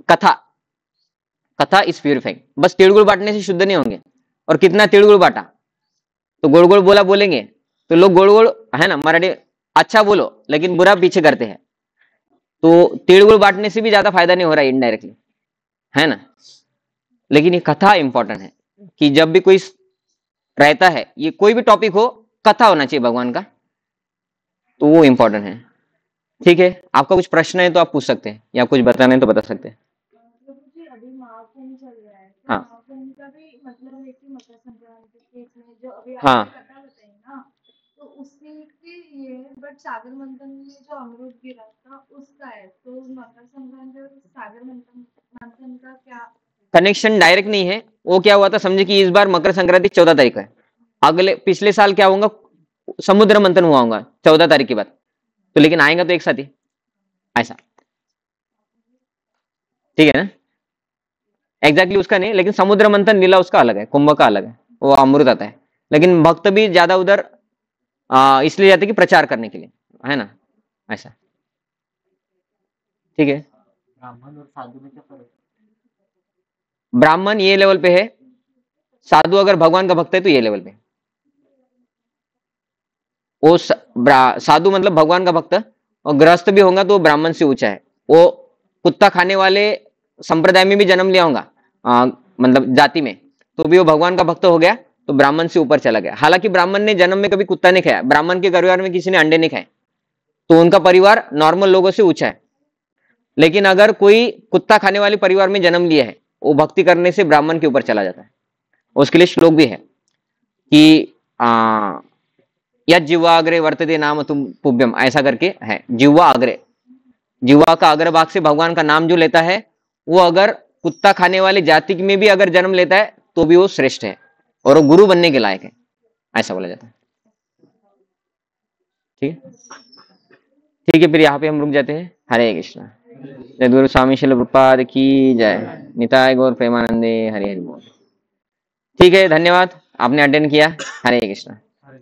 Speaker 1: कथा इज प्यूरिफाइंग। बस तिल गुड़ बांटने से शुद्ध नहीं होंगे। और कितना तिल गुड़ बांटा, तो गोड़ गोड़ बोला बोलेंगे तो लोग गोड़ गोड़ है ना, मराठी अच्छा बोलो लेकिन बुरा पीछे करते हैं। तो तिल गुड़ बांटने से भी ज्यादा फायदा नहीं हो रहा है इनडायरेक्टली, है ना। लेकिन ये कथा इंपॉर्टेंट है कि जब भी कोई रहता है, ये कोई भी टॉपिक हो, कथा होना चाहिए भगवान का, तो वो इंपॉर्टेंट है। ठीक है, आपका कुछ प्रश्न है तो आप पूछ सकते हैं, या कुछ बताना है तो बता सकते हैं।
Speaker 3: मुझे अभी महाकुंभ चल रहा है, तो
Speaker 1: हाँ
Speaker 3: महाकुंभ का भी मतलब है कि मकर संक्रांति के इसमें जो अभी
Speaker 1: हाँ
Speaker 3: आपने कथा बताई ना, तो उसके ये बट सागर मंथन में जो अमृत गिरा था उसका है, तो मकर संक्रांति और सागर मंथन मंथन का क्या?
Speaker 1: कनेक्शन डायरेक्ट नहीं है। वो क्या हुआ था, समझे कि इस बार मकर संक्रांति 14 तारीख है, अगले पिछले साल क्या होगा, समुद्र मंथन हुआ होगा 14 तारीख के बाद, तो लेकिन आएगा तो एक साथ ही, ऐसा। ठीक है ना, एग्जैक्टली उसका नहीं, लेकिन समुद्र मंथन लीला उसका अलग है, कुंभ का अलग है, वो अमृत आता है। लेकिन भक्त भी ज्यादा उधर इसलिए जाते कि प्रचार करने के लिए, है ना, ऐसा। ठीक है,
Speaker 2: ब्राह्मण और साधु में क्या फर्क है?
Speaker 1: ब्राह्मण ये लेवल पे है, साधु अगर भगवान का भक्त है तो ये लेवल पे। वो साधु मतलब भगवान का भक्त, और गृहस्थ भी होगा तो वो ब्राह्मण से ऊंचा है। वो कुत्ता खाने वाले संप्रदाय में भी जन्म लिया होगा, मतलब जाति में, तो भी वो भगवान का भक्त हो गया, तो ब्राह्मण से ऊपर चला गया। हालांकि ब्राह्मण ने जन्म में कभी कुत्ता नहीं खाया, ब्राह्मण के परिवार में किसी ने अंडे नहीं खाए, तो उनका परिवार नॉर्मल लोगों से ऊंचा है। लेकिन अगर कोई कुत्ता खाने वाले परिवार में जन्म लिया है, वो भक्ति करने से ब्राह्मण के ऊपर चला जाता है। उसके लिए श्लोक भी है कि यद जिह्वा अग्रे वर्तते नाम तुम पुभ्यम, ऐसा करके है। जिह्वा अग्रे, जिह्वा का अग्रभाग से भगवान का नाम जो लेता है, वो अगर कुत्ता खाने वाली जाति में भी अगर जन्म लेता है तो भी वो श्रेष्ठ है, और वो गुरु बनने के लायक है, ऐसा बोला जाता है। ठीक है, ठीक है, फिर यहाँ पे हम रुक जाते हैं। हरे कृष्णा। सद्गुरु स्वामी शिल प्रपाद की जय। निताय गौर प्रेमानंदे। हरे हरि बोल। ठीक है, धन्यवाद, आपने अटेंड किया। हरे कृष्णा।
Speaker 2: अरे